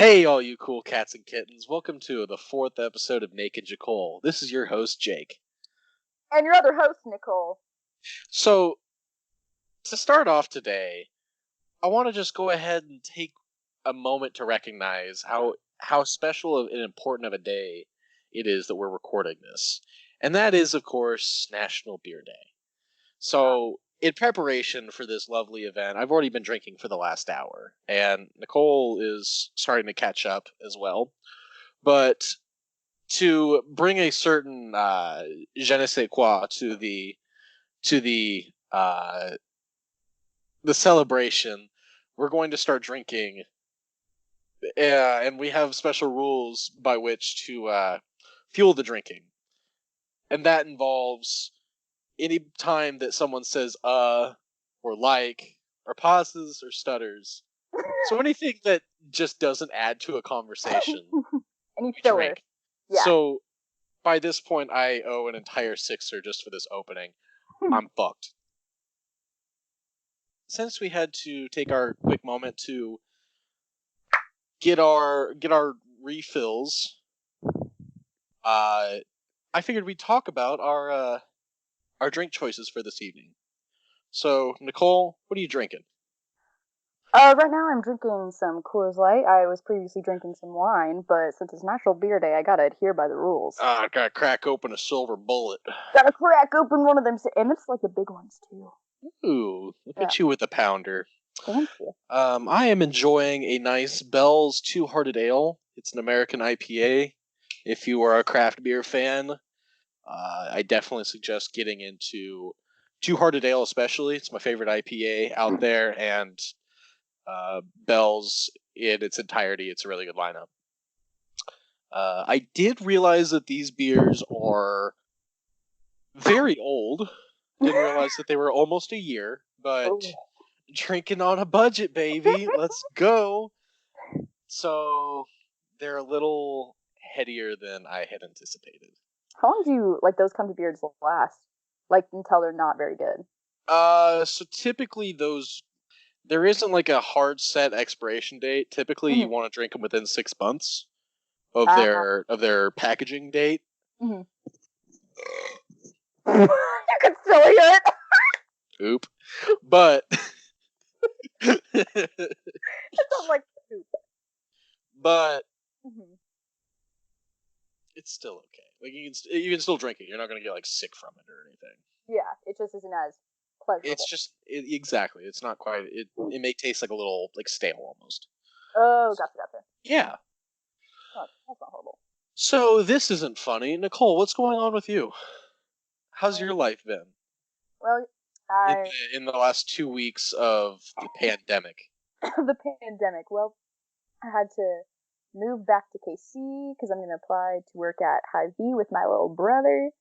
Hey, all you cool cats and kittens. Welcome to the fourth episode of Naked Jacole. This is your host, Jake. And your other host, Nicole. So, to start off today, I want to just go ahead and take a moment to recognize how special and important of a day it is that we're recording this. And that is, of course, National Beer Day. So, in preparation for this lovely event, I've already been drinking for the last hour, and Nicole is starting to catch up as well. But to bring a certain je ne sais quoi to the celebration, we're going to start drinking, and we have special rules by which to fuel the drinking, and that involves any time that someone says or like or pauses or stutters. So anything that just doesn't add to a conversation, Any we filler. drink. Yeah. So by this point, I owe an entire sixer just for this opening. I'm fucked. Since we had to take our quick moment to get our refills, I figured we'd talk about our drink choices for this evening. So, Nicole, what are you drinking? Right now I'm drinking some Coors Light. I was previously drinking some wine, but since it's National Beer Day, I gotta adhere by the rules. I gotta crack open a silver bullet. Gotta crack open one of them, and it's like the big ones too. Ooh, look at you with a pounder. Thank you. I am enjoying a nice Bell's Two Hearted Ale. It's an American IPA. If you are a craft beer fan, I definitely suggest getting into Two Hearted Ale, especially. It's my favorite IPA out there, and Bell's in its entirety. It's a really good lineup. I did realize that these beers are very old. Didn't realize that they were almost a year, but drinking on a budget, baby. Let's go. So they're a little headier than I had anticipated. How long do you like those kinds of beers last? Like until they're not very good. So typically there isn't like a hard set expiration date. Typically, you want to drink them within 6 months of their packaging date. Mm-hmm. You can still hear it. Oop. But it sounds like poop. But it's still okay. Like you can still drink it. You're not gonna get like sick from it or anything. Yeah, it just isn't as pleasurable. It's just exactly. It's not quite. It may taste like a little like stale almost. Oh, gotcha. Yeah. Oh, that's not horrible. So this isn't funny, Nicole. What's going on with you? How's your life been? Well, in the last 2 weeks of the pandemic. The pandemic. Well, I had to move back to KC because I'm going to apply to work at Hy-Vee with my little brother.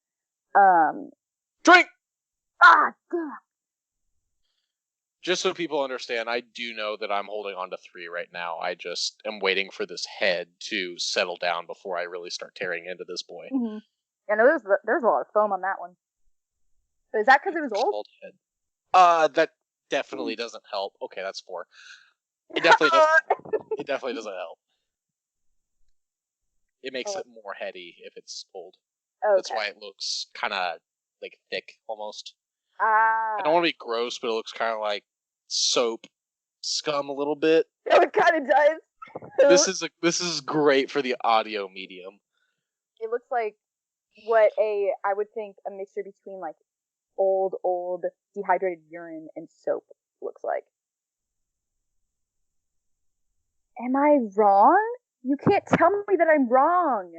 Drink! Ah, damn. Just so people understand, I do know that I'm holding on to 3 right now. I just am waiting for this head to settle down before I really start tearing into this boy. Mm-hmm. Yeah, no, there's a lot of foam on that one. But is that because it was old? Head. That definitely doesn't help. Okay, that's 4. It definitely doesn't. It definitely doesn't help. It makes it more heady if it's old. Okay. That's why it looks kind of like thick almost. I don't want to be gross, but it looks kind of like soap scum a little bit. Oh, it kind of does. This is great for the audio medium. It looks like what I would think a mixture between like old dehydrated urine and soap looks like. Am I wrong? You can't tell me that I'm wrong.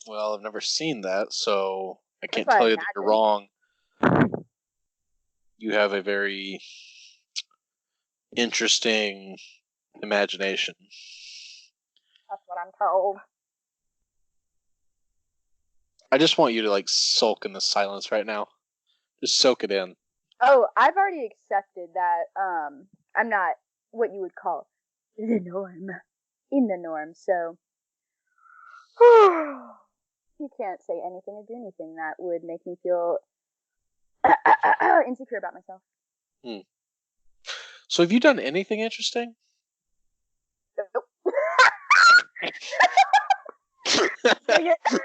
Well, I've never seen that, so I can't tell you that you're wrong. You have a very interesting imagination. That's what I'm told. I just want you to like sulk in the silence right now. Just soak it in. Oh, I've already accepted that I'm not what you would call the norm. In the norm, so you can't say anything or do anything that would make me feel insecure about myself. So have you done anything interesting? Nope. doing it.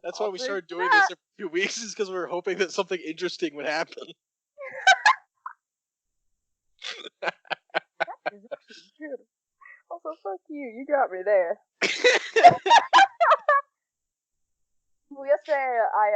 That's why I'll we drink started to doing this that. every 2 weeks, is because we were hoping that something interesting would happen. That is actually good. Also, fuck you. You got me there. Well, yesterday I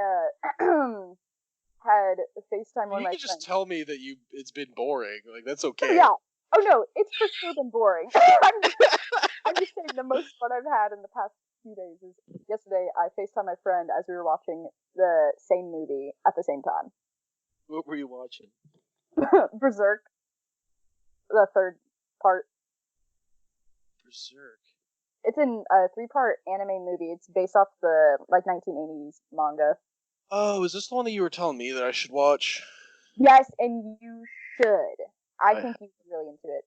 had FaceTime one of You my can just friends. tell me that it's been boring. Like, that's okay. Oh, yeah. Oh no, it's for sure been boring. I'm just saying the most fun I've had in the past few days is yesterday I FaceTime my friend as we were watching the same movie at the same time. What were you watching? Berserk, the third part. Berserk. It's in a 3-part anime movie. It's based off the like 1980s manga. Oh, is this the one that you were telling me that I should watch? Yes, and you should. I I think you'd be really into it.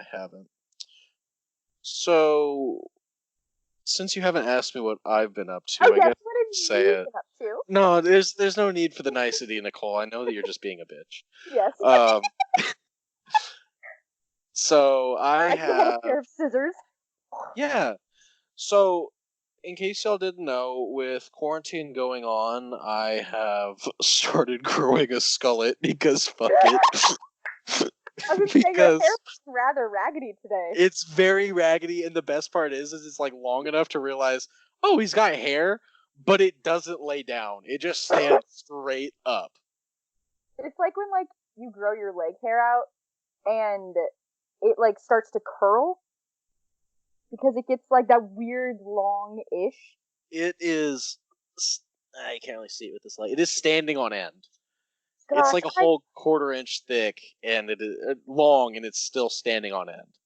I haven't. So, since you haven't asked me what I've been up to, Oh I yes, guess what have say you it. been up to? No, there's no need for the nicety, Nicole. I know that you're just being a bitch. Yes. Um, so I I still have a have, pair of scissors. yeah. So, in case y'all didn't know, with quarantine going on, I have started growing a skullet because fuck it. I was gonna say your hair Because looks rather raggedy today. it's very raggedy, and the best part is it's like long enough to realize, oh, he's got hair, but it doesn't lay down. It just stands straight up. It's like when like you grow your leg hair out and it like starts to curl because it gets like that weird long-ish. It is. I can't really see it with this light. It is standing on end. It's Gosh, like a whole quarter-inch thick, and it is long, and it's still standing on end.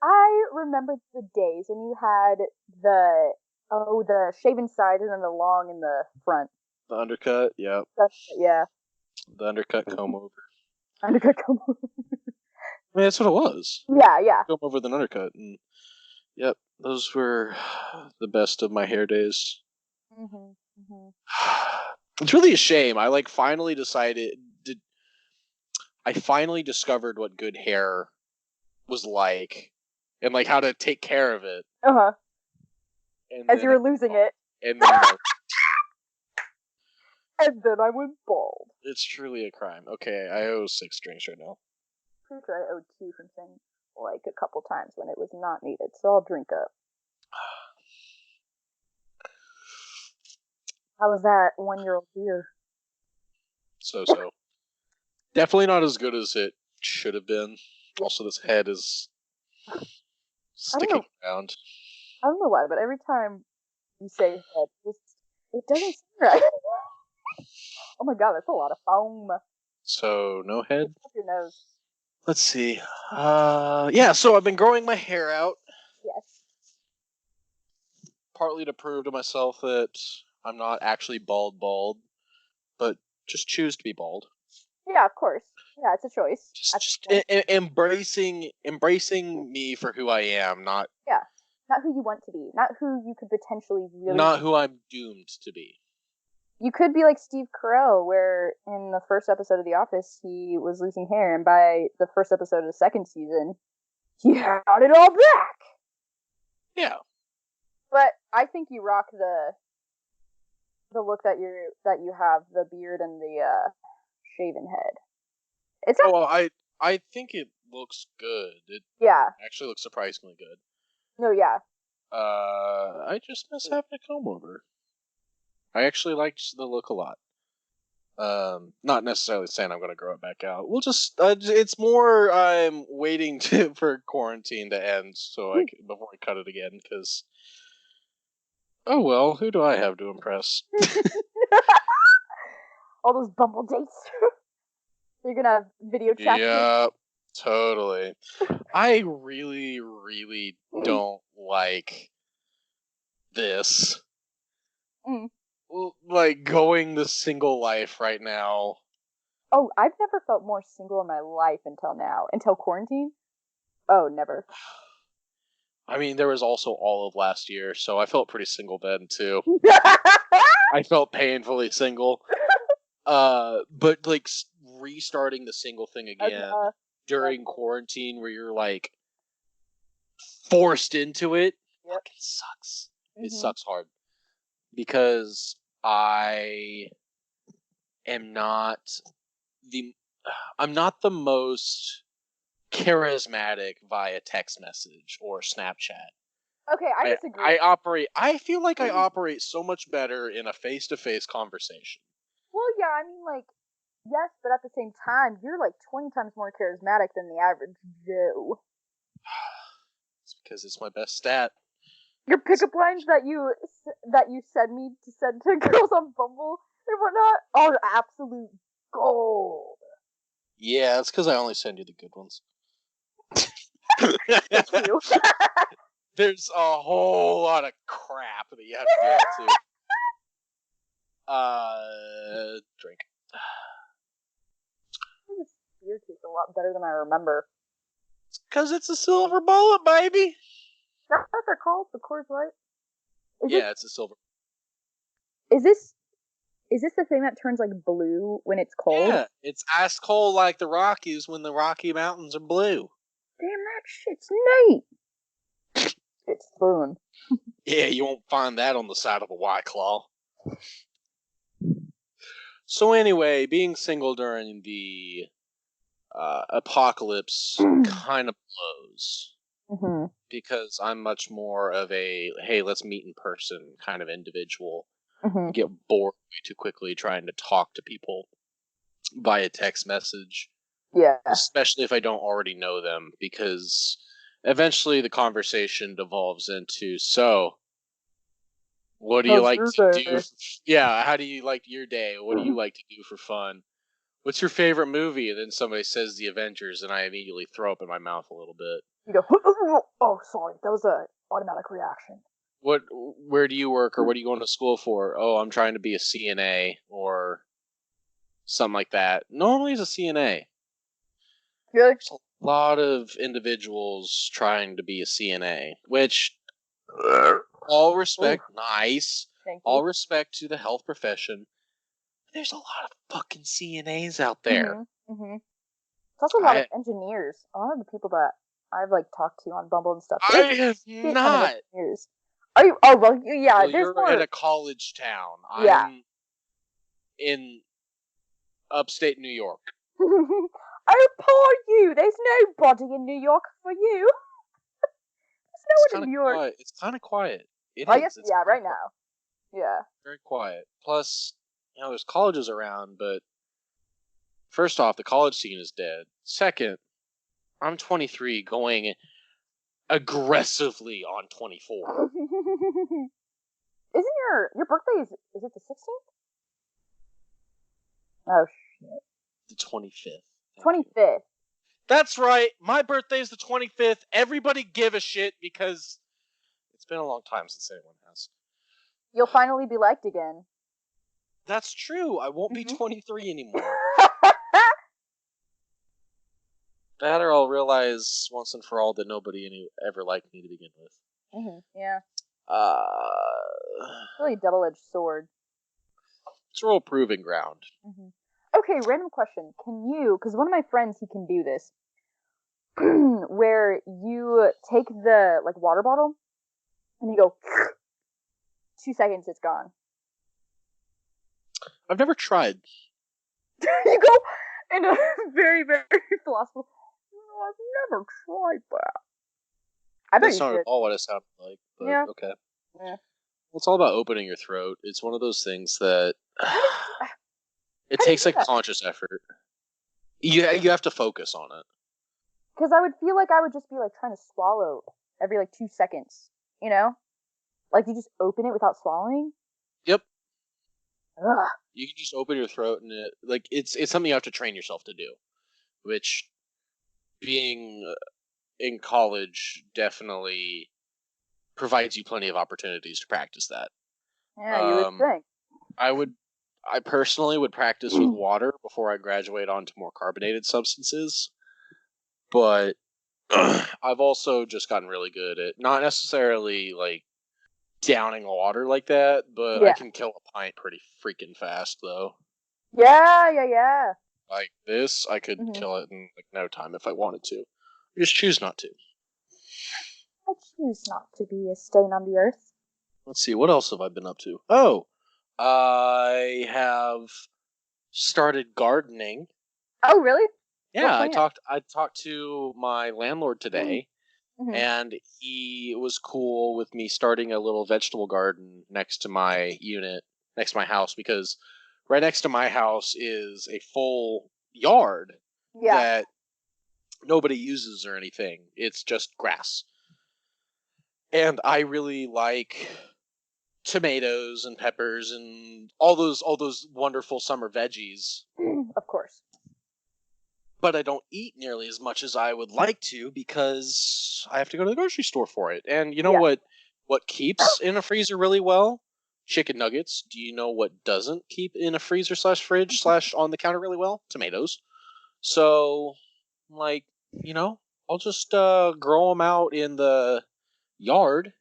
I remember the days when you had the shaven side and then the long in the front. The undercut, yep. Yeah, The undercut comb over. undercut comb. I mean, that's what it was. Yeah. Comb over the undercut, and yep, those were the best of my hair days. Mhm. It's really a shame. I like finally decided. I finally discovered what good hair was like, and like how to take care of it. Uh huh. And As you then, were losing it, and then and then I went bald. it's truly a crime. Okay, I owe 6 drinks right now. Pretty sure I owed 2 from saying like a couple times when it was not needed, so I'll drink up. How was that 1-year-old beer? So. Definitely not as good as it should have been. Also, this head is sticking around. I don't know why, but every time you say head, it doesn't seem right. Oh my god, that's a lot of foam. So, no head? Up your nose. Let's see. Yeah, so I've been growing my hair out. Yes. Partly to prove to myself that I'm not actually bald, but just choose to be bald. Yeah, of course. Yeah, it's a choice. Just embracing me for who I am, not who you want to be, not who you could potentially really. not who I'm doomed to be. You could be like Steve Carell, where in the first episode of The Office he was losing hair, and by the first episode of the second season, he had it all back. Yeah. But I think you rock the look that you have, the beard and the shaven head. It's I think it looks good. It actually looks surprisingly good. No, yeah. I just miss having a comb over. I actually liked the look a lot. Not necessarily saying I'm going to grow it back out. We'll just, it's more I'm waiting for quarantine to end before I cut it again, because, oh well, who do I have to impress? All those Bumble dates. You're going to have video chat. Yeah, totally. I really, really don't like this. Like, going the single life right now. Oh, I've never felt more single in my life until now. Until quarantine? Oh, never. I mean, there was also all of last year, so I felt pretty single then, too. I felt painfully single. But, like, restarting the single thing again during quarantine where you're, like, forced into it, Yep. fucking sucks. It Mhm. sucks hard because I am not the I'm not the most charismatic via text message or Snapchat. Okay, I disagree. I feel like I operate so much better in a face-to-face conversation. Well, yeah, I mean, like, yes, but at the same time, you're like 20 times more charismatic than the average Joe. It's because it's my best stat. Your pickup lines that you send me to send to girls on Bumble and whatnot are absolute gold. Yeah, it's because I only send you the good ones. Thank you. There's a whole lot of crap that you have to deal with too. Drink. This beer tastes a lot better than I remember. Because it's a silver bullet, baby. That's what they're called, the Coors Light. It's a silver. Is this the thing that turns like blue when it's cold? Yeah, it's ice cold like the Rockies when the Rocky Mountains are blue. Damn, that shit's neat. It's fun. Yeah, you won't find that on the side of a White Claw. So anyway, being single during the apocalypse kind of blows. Mm-hmm. Because I'm much more of a, hey, let's meet in person kind of individual. Mm-hmm. I get bored way too quickly trying to talk to people via text message. Yeah. Especially if I don't already know them, because eventually the conversation devolves into, so, what do you How's like your to day? do? Yeah, how do you like your day? What do you like to do for fun? What's your favorite movie? And then somebody says The Avengers, and I immediately throw up in my mouth a little bit. You go, oh, sorry, that was a automatic reaction. Where do you work, or what are you going to school for? Oh, I'm trying to be a CNA, or something like that. Normally it's a CNA. Really? There's a lot of individuals trying to be a CNA, which, all respect, nice. Thank you. All respect to the health profession. There's a lot of fucking CNAs out there. Mm-hmm. It's also a lot of engineers. A lot of the people that I've like talked to on Bumble and stuff. I have not. Engineers. Are you? Oh well, yeah. Well, there's you're more. in a college town. Yeah. I'm in upstate New York. Oh, poor you. There's nobody in New York for you. There's no one in New York. Quiet. It's kind of quiet. It I is. guess, It's yeah, right now. Yeah. very quiet. Plus, there's colleges around, but first off, the college scene is dead. Second, I'm 23 going aggressively on 24. Isn't your birthday is it the 16th? Oh shit. The 25th. 25th. That's right. My birthday is the 25th. Everybody give a shit because it's been a long time since anyone has. You'll finally be liked again. That's true. I won't be 23 anymore. That or I'll realize once and for all that nobody ever liked me to begin with. Yeah. Really double-edged sword. It's a real proving ground. Okay, random question. Can you, because one of my friends, he can do this, where you take the, like, water bottle, and you go, 2 seconds, it's gone. I've never tried. You go in a very, very philosophical, no, I've never tried that. I bet That's you not should. at all what it sounded like, but Yeah. okay. Yeah. Well, it's all about opening your throat. It's one of those things that it takes like conscious effort. You have to focus on it. Because I would feel like I would just be like trying to swallow every like 2 seconds, you know? Like you just open it without swallowing. Yep. Ugh. You can just open your throat, and it's something you have to train yourself to do. Which, being in college, definitely provides you plenty of opportunities to practice that. Yeah, you would think. I personally would practice with water before I graduate onto more carbonated substances. But I've also just gotten really good at not necessarily like downing water like that, but I can kill a pint pretty freaking fast though. Yeah. Like this, I could kill it in like no time if I wanted to. I just choose not to. I choose not to be a stain on the earth. Let's see, what else have I been up to? Oh, I have started gardening. Oh, really? What Yeah, I plant? talked to my landlord today, Mm-hmm. and he was cool with me starting a little vegetable garden next to my unit, next to my house, because right next to my house is a full yard Yeah. that nobody uses or anything. It's just grass. And I really like tomatoes and peppers and all those wonderful summer veggies, Of course. but I don't eat nearly as much as I would like to because I have to go to the grocery store for it. And you know Yeah. what keeps in a freezer really well? Chicken nuggets. Do you know what doesn't keep in a freezer slash fridge slash on the counter really well? Tomatoes. So, like, you know, I'll just grow them out in the yard,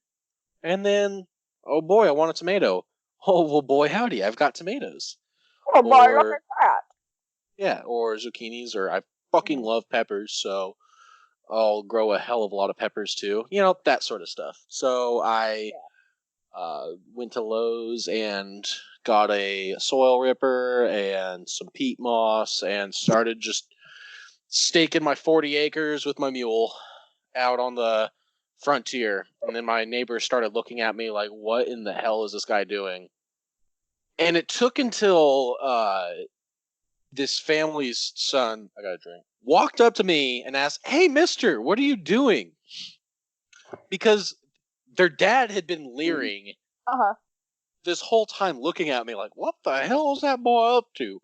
and then, oh boy, I want a tomato. Oh well, boy, howdy, I've got tomatoes. Oh boy, look Or at that. yeah, or zucchinis, or I fucking Mm-hmm. love peppers, so I'll grow a hell of a lot of peppers too. You know, that sort of stuff. So I Yeah. went to Lowe's and got a soil ripper and some peat moss and started just staking my 40 acres with my mule out on the frontier. And then my neighbors started looking at me like, what in the hell is this guy doing? And it took until this family's son, I got a drink, walked up to me and asked, "Hey, mister, what are you doing?" Because their dad had been leering Uh-huh. this whole time looking at me like, what the hell is that boy up to?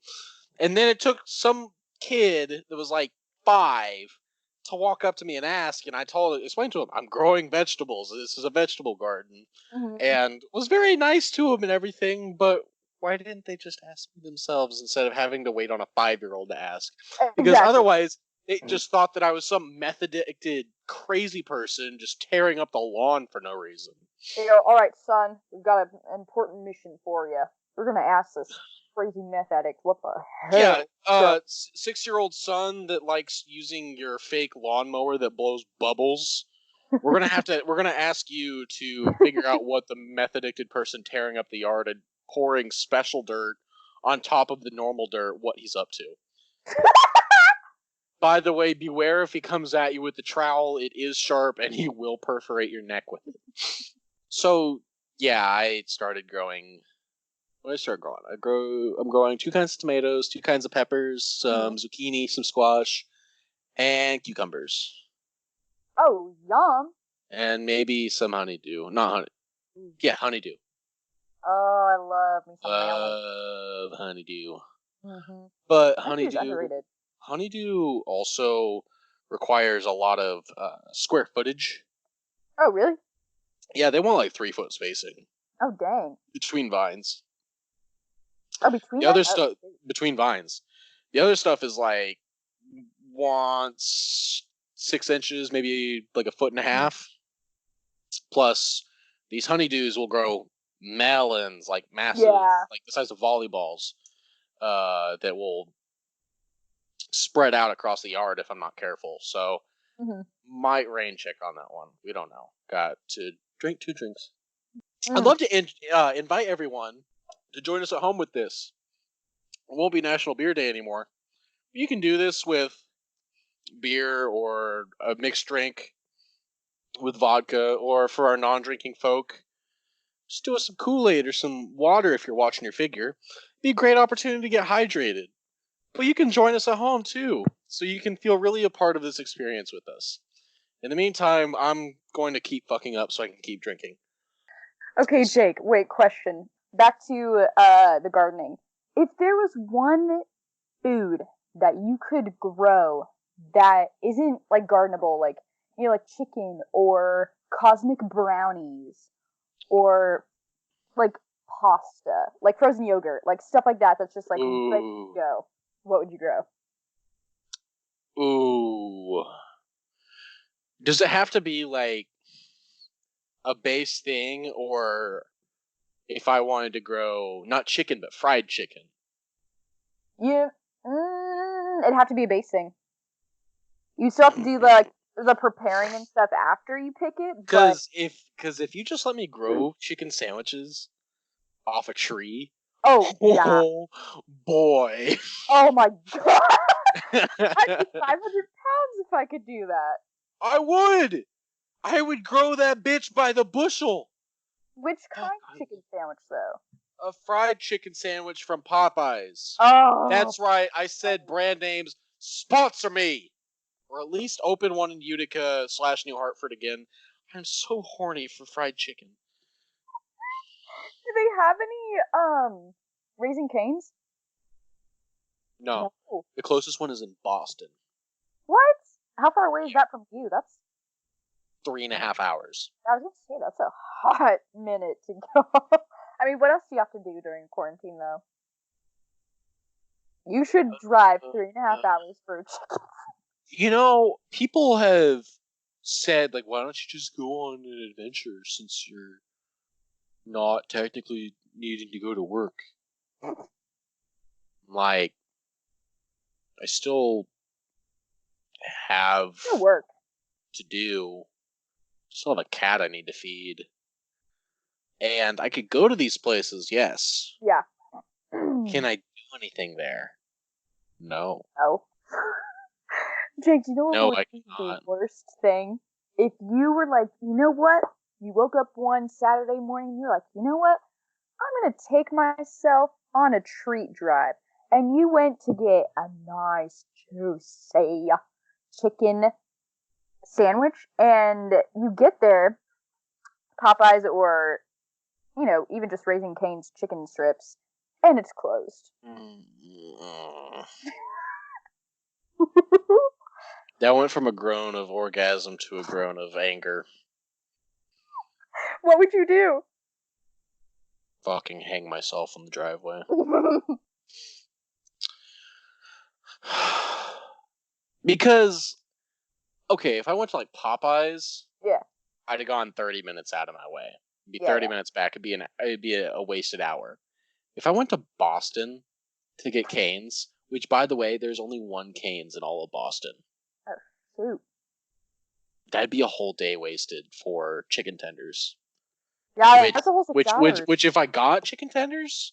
And then it took some kid that was like 5 to walk up to me and ask, and I explained to him, I'm growing vegetables. This is a vegetable garden. Mm-hmm. And was very nice to him and everything, but why didn't they just ask me themselves instead of having to wait on a 5-year-old to ask? Because Exactly. otherwise, they just thought that I was some method addicted crazy person just tearing up the lawn for no reason. You go, all right, son, we've got an important mission for you. We're gonna ask this crazy meth addict what the Yeah, hell. Bro. 6-year-old son that likes using your fake lawnmower that blows bubbles. We're gonna ask you to figure out what the meth addicted person tearing up the yard and pouring special dirt on top of the normal dirt, what he's up to. By the way, beware if he comes at you with the trowel, it is sharp and he will perforate your neck with it. So yeah, I started growing. What did I start growing? I'm growing 2 kinds of tomatoes, 2 kinds of peppers, Mhm. some zucchini, some squash, and cucumbers. Oh, yum. And maybe some honeydew. Not honey. Mm. Yeah, honeydew. Oh, I love me some melon. Love honeydew. Mm-hmm. But Honeydew is underrated. honeydew also requires a lot of square footage. Oh, really? Yeah, they want like 3 foot spacing Oh, dang. between vines. Oh, between The that? other Oh, stuff between vines. The other stuff is like wants 6 inches, maybe like a foot and a mhm. half. Plus, these honeydews will grow melons like massive, Yeah. like the size of volleyballs, that will spread out across the yard if I'm not careful. So Mm-hmm. might rain check on that one. We don't know. Got to drink 2 drinks. I'd Mm. love to invite everyone to join us at home with this. It won't be National Beer Day anymore. You can do this with beer or a mixed drink with vodka, or for our non-drinking folk, just do us some Kool-Aid or some water if you're watching your figure. Be a great opportunity to get hydrated. But you can join us at home too, so you can feel really a part of this experience with us. In the meantime, I'm going to keep fucking up so I can keep drinking. Okay, Jake, wait, question. Back to the gardening. If there was one food that you could grow that isn't like gardenable, like like chicken or cosmic brownies or like pasta, like frozen yogurt, like stuff like that that's just like ready to Ooh. go, what would you grow? Ooh. Does it have to be like a base thing, or if I wanted to grow not chicken but fried chicken? You it'd have to be a base thing. You still have to do like the preparing and stuff after you pick it, but Because if you just let me grow chicken sandwiches off a tree, oh yeah, oh boy, oh my god, I'd be 500 pounds if I could do that. I would grow that bitch by the bushel. Which kind of chicken sandwich though? A fried chicken sandwich from Popeyes. Oh, That's right, I said brand names. Sponsor me! Or at least open one in Utica / New Hartford again. I'm so horny for fried chicken. do they have any Raising Cane's? No. No. The closest one is in Boston. What? How far away is that from you? That's 3.5 hours. I was gonna say that's a hot minute to go. I mean, what else do you have to do during quarantine though? You should drive 3.5 hours for a chicken. You know, people have said, like, why don't you just go on an adventure since you're not technically needing to go to work? Like, I still have It'll work. to do. Still have a cat I need to feed. And I could go to these places, yes. Yeah. Can I do anything there? No. No. Jake, do you know what No, would I be the cannot. worst thing? If you were like, you know what? You woke up one Saturday morning and you're like, you know what? I'm gonna take myself on a treat drive. And you went to get a nice, juicy chicken sandwich, and you get there, Popeyes or, even just Raising Cane's chicken strips, and it's closed. That went from a groan of orgasm to a groan of anger. What would you do? Fucking hang myself in the driveway. Because, okay, if I went to like Popeyes, Yeah. I'd have gone 30 minutes out of my way. It'd be Yeah, 30 yeah. minutes back. It'd be a wasted hour. If I went to Boston to get Cane's, which by the way, there's only one Cane's in all of Boston, Oh, shoot. that'd be a whole day wasted for chicken tenders. Yeah, Which, that's a whole 6 hours. which, if I got chicken tenders,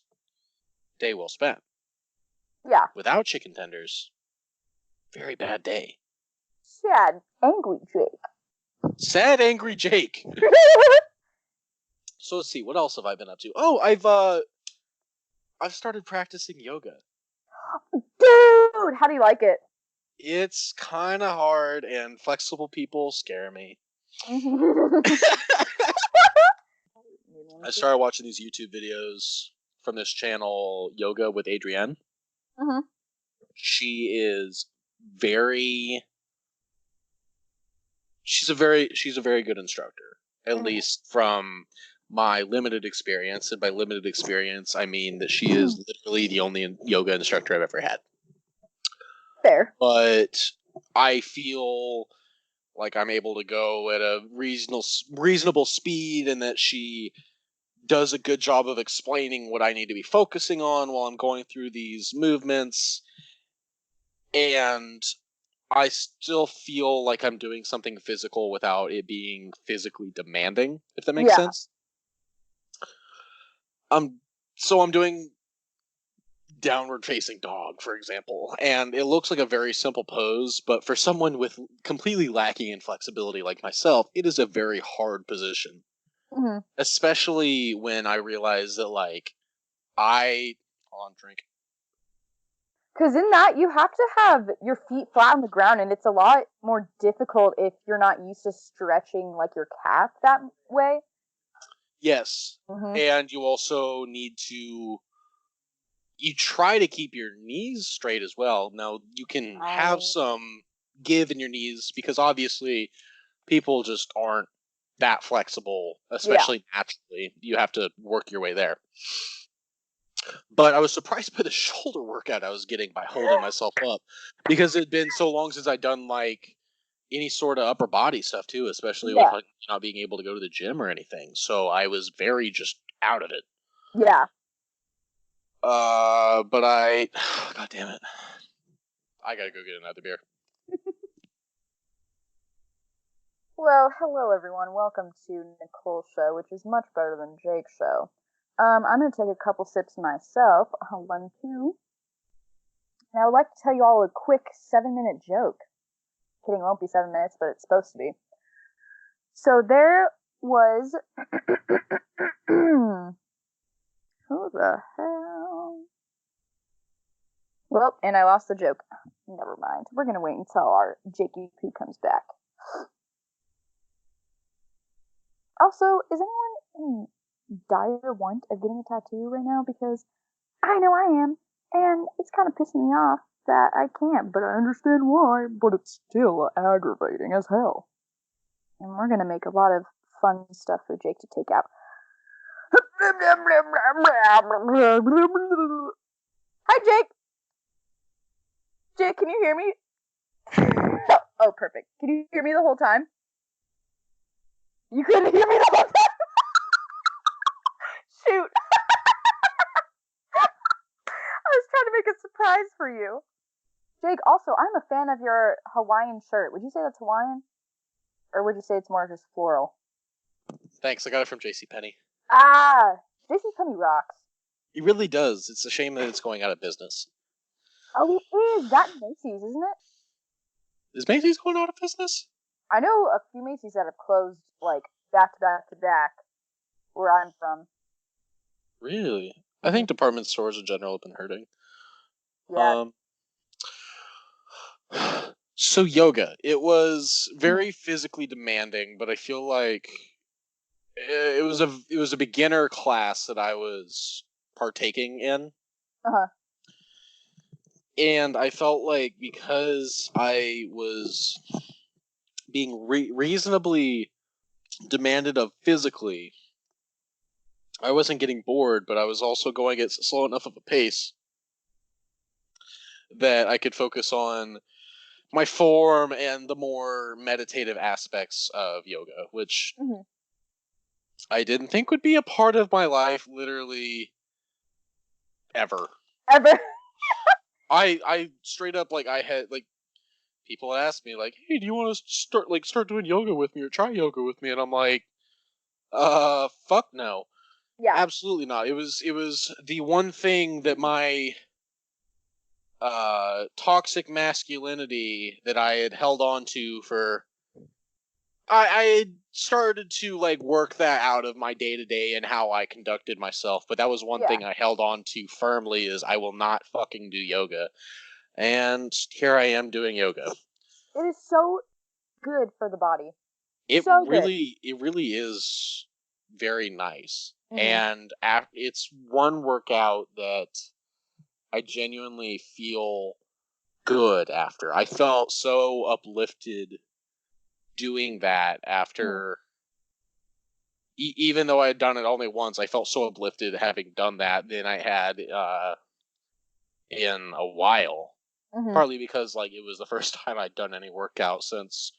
day well spent. Yeah. Without chicken tenders, very bad day. Sad, angry Jake. Sad, angry Jake. So let's see, what else have I been up to? Oh, I've started practicing yoga. Dude, how do you like it? It's kind of hard, and flexible people scare me. I started watching these YouTube videos from this channel, Yoga with Adrienne. Mm-hmm. She is very. She's a very good instructor, at least from my limited experience. And by limited experience, I mean that she is literally the only yoga instructor I've ever had. Fair. But I feel like I'm able to go at a reasonable speed, and that she does a good job of explaining what I need to be focusing on while I'm going through these movements. And I still feel like I'm doing something physical without it being physically demanding, if that makes sense. So I'm doing downward facing dog, for example, and it looks like a very simple pose, but for someone with completely lacking in flexibility like myself, it is a very hard position. Mm-hmm. Especially when I realize that, like, Hold on, drink. Because in that, you have to have your feet flat on the ground, and it's a lot more difficult if you're not used to stretching, like, your calf that way. Yes. Mm-hmm. And you also need to... You try to keep your knees straight as well. Now, you can have some give in your knees, because obviously people just aren't that flexible, especially naturally. You have to work your way there. But I was surprised by the shoulder workout I was getting by holding myself up, because it had been so long since I'd done, like, any sort of upper body stuff too, especially with, like, not being able to go to the gym or anything. So I was very just out of it. Yeah. But God damn it, I gotta go get another beer. Well, hello everyone. Welcome to Nicole's show, which is much better than Jake's show. I'm gonna take a couple sips myself. One, two. And I would like to tell you all a quick 7-minute joke. Kidding, it won't be 7 minutes, but it's supposed to be. So there was who the hell? Well, and I lost the joke. Never mind. We're gonna wait until our Jakey P comes back. Also, is anyone in dire want of getting a tattoo right now? Because I know I am, and it's kind of pissing me off that I can't, but I understand why, but it's still aggravating as hell. And we're gonna make a lot of fun stuff for Jake to take out. Hi, Jake! Jake, can you hear me? Oh, perfect. Can you hear me the whole time? You couldn't hear me the whole time? Shoot! I was trying to make a surprise for you. Jake, also, I'm a fan of your Hawaiian shirt. Would you say that's Hawaiian? Or would you say it's more just floral? Thanks, I got it from JCPenney. Ah! JCPenney rocks. It really does. It's a shame that it's going out of business. Oh, it is. That Macy's, isn't it? Is Macy's going out of business? I know a few Macy's that have closed, like, back to back to back, where I'm from. Really? I think department stores in general have been hurting. Yeah. So yoga. It was very physically demanding, but I feel like it was a beginner class that I was partaking in. Uh-huh. And I felt like because I was being reasonably demanded of physically, I wasn't getting bored, but I was also going at slow enough of a pace that I could focus on my form and the more meditative aspects of yoga, which I didn't think would be a part of my life literally ever. Ever? I straight up, like, I had, like, people asked me, like, hey, do you want to start doing yoga with me or try yoga with me? And I'm like, fuck no. Yeah. Absolutely not. It was the one thing that my toxic masculinity that I had held on to for I had started to, like, work that out of my day to day and how I conducted myself, but that was one thing I held on to firmly is I will not fucking do yoga. And here I am doing yoga. It is so good for the body. It so really is very nice. And it's one workout that I genuinely feel good after. I felt so uplifted doing that after, even though I had done it only once, I felt so uplifted having done that than I had in a while. Partly because, like, it was the first time I'd done any workout since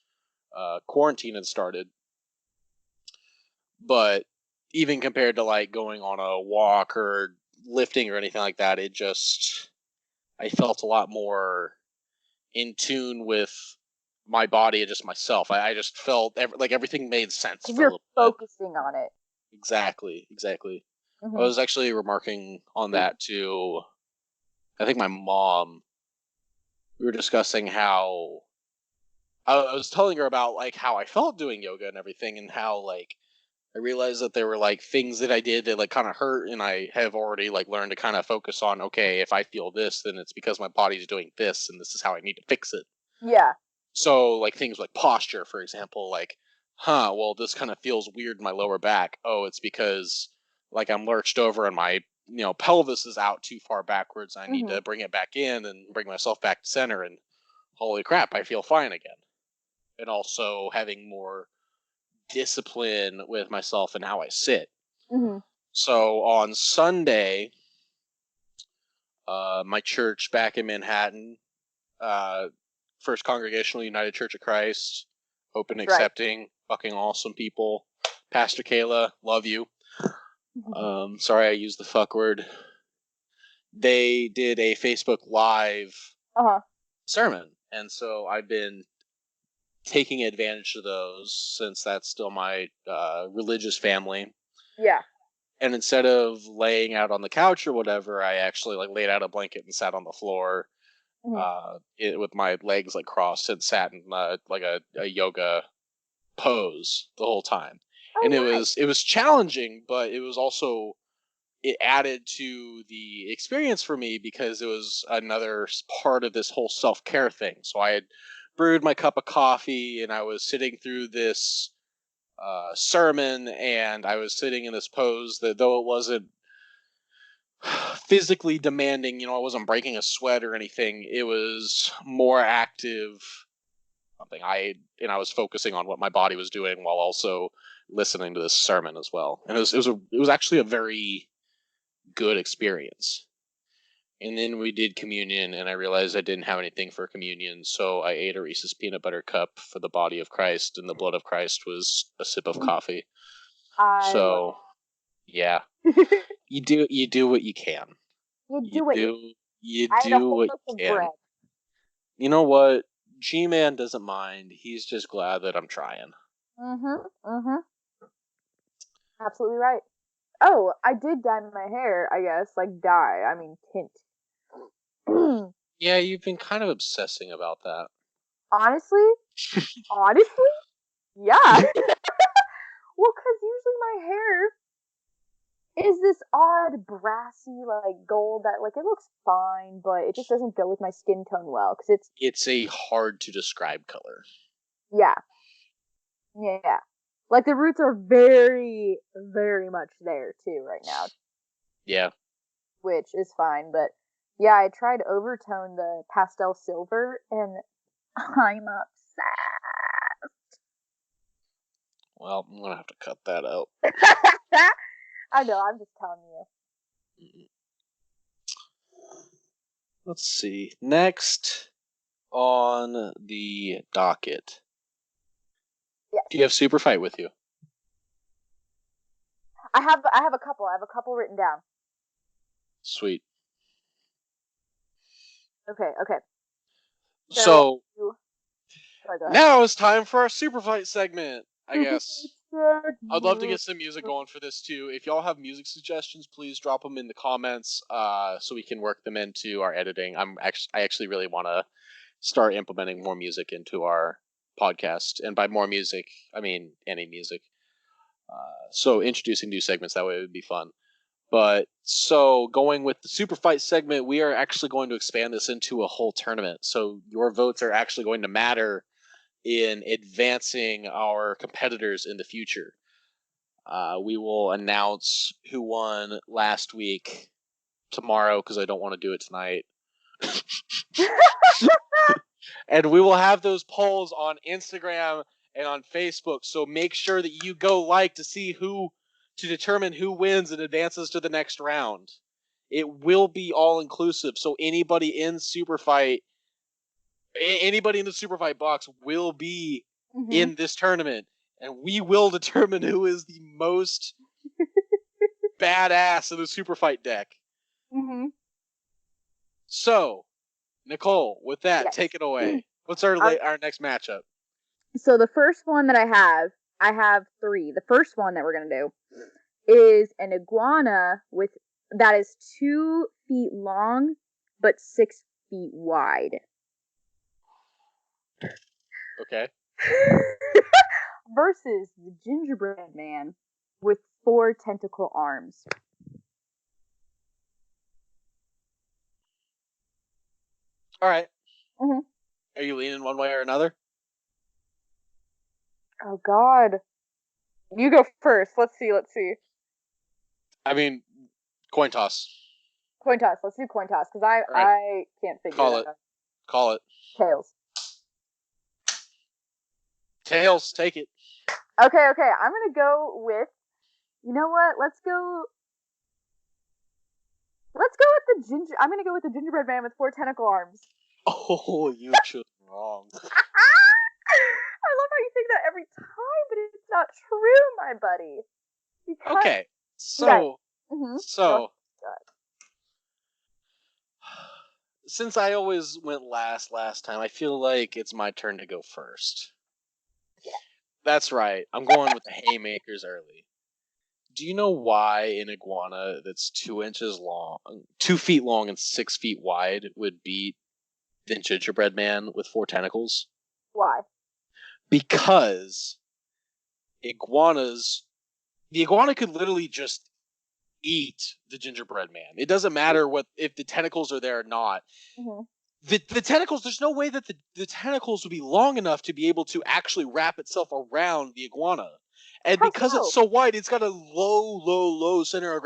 quarantine had started. But even compared to, like, going on a walk or lifting or anything like that, I felt a lot more in tune with my body and just myself. I just felt like everything made sense for a little bit. You're focusing on it. Exactly. I was actually remarking on that to, I think, my mom. We were discussing how I was telling her about, like, how I felt doing yoga and everything, and how, like, I realized that there were, like, things that I did that, like, kind of hurt, and I have already, like, learned to kind of focus on, okay, if I feel this, then it's because my body's doing this, and this is how I need to fix it. Yeah. So, like, things like posture, for example, like, well, this kind of feels weird in my lower back. Oh, it's because, like, I'm lurched over and my, pelvis is out too far backwards. I need to bring it back in and bring myself back to center, and holy crap, I feel fine again. And also having more discipline with myself and how I sit. So on Sunday, my church back in Manhattan, First Congregational United Church of Christ, open, accepting, fucking awesome people. Pastor Kayla, love you. Sorry I used the fuck word. They did a Facebook Live sermon, and so I've been taking advantage of those, since that's still my religious family. Yeah. And instead of laying out on the couch or whatever, I actually like laid out a blanket and sat on the floor, with my legs like crossed, and sat in like a yoga pose the whole time. And Oh, nice. it was challenging, but it was also, it added to the experience for me, because it was another part of this whole self-care thing. So I had brewed my cup of coffee, and I was sitting through this sermon, and I was sitting in this pose that, though it wasn't physically demanding, I wasn't breaking a sweat or anything, it was more active something. I was focusing on what my body was doing while also listening to this sermon as well. And it was actually a very good experience. And then we did communion, and I realized I didn't have anything for communion, so I ate a Reese's peanut butter cup for the body of Christ, and the blood of Christ was a sip of coffee. I So, yeah, love you do what you can. You You do what you. you I had a do whole what loaf of you can. bread. You know what? G-Man doesn't mind. He's just glad that I'm trying. Absolutely right. Oh, I did dye my hair, I guess. Like dye, I mean tint. Yeah, you've been kind of obsessing about that. Honestly? Honestly? Yeah. Well, because usually my hair is this odd brassy like gold that like it looks fine, but it just doesn't go with my skin tone well because It's a hard to describe color. yeah. Yeah. Like the roots are very, very much there too right now, Yeah. which is fine. But yeah, I tried to overtone the pastel silver and I'm Well, I'm gonna have to cut that out. upset. I know, I'm just telling you. Let's see. Next on the docket. Yes. Do you have Super Fight with you? I have a couple. I have a couple written down. Sweet. Okay, okay. So sorry, go ahead. now it's time for our Super Fight segment, I guess. I'd love to get some music going for this too. If y'all have music suggestions, please drop them in the comments, so we can work them into our editing. I actually really want to start implementing more music into our podcast, and by more music, I mean any music. So introducing new segments that way would be fun. But so going with the Super Fight segment, we are actually going to expand this into a whole tournament. So your votes are actually going to matter in advancing our competitors in the future. We will announce who won last week tomorrow, because I don't want to do it tonight. And we will have those polls on Instagram and on Facebook. So make sure that you go like to determine who wins and advances to the next round. It will be all inclusive. So anybody in the Super Fight box will be in this tournament, and we will determine who is the most badass in the Super Fight deck. So, Nicole, with that, Yes. take it away. What's our next matchup? So the first one that I have three. The first one that we're gonna do is an iguana that is 2 feet long but 6 feet wide. Okay. Versus the gingerbread man with 4 tentacle arms. All right. Are you leaning one way or another? Oh God. You go first. Let's see. I mean, coin toss. Coin toss. Let's do coin toss because All right. I can't figure Call that it. out. Call it. Tails. Tails, take it. Okay. I'm gonna go with. You know what? Let's go with the ginger. I'm gonna go with the gingerbread man with 4 tentacle arms. Oh, you chose wrong. I love how you think that every time, but it's not true, my buddy. Because Okay, so since I always went last time, I feel like it's my turn to go first. That's right. I'm going with the haymakers early. Do you know why an iguana that's 2 feet long and 6 feet wide would beat the gingerbread man with 4 tentacles? Why? Because iguanas, the iguana could literally just eat the gingerbread man. It doesn't matter what if the tentacles are there or not. Mm-hmm. The tentacles, there's no way that the tentacles would be long enough to be able to actually wrap itself around the iguana. And How because it's so? so wide, it's got a low center of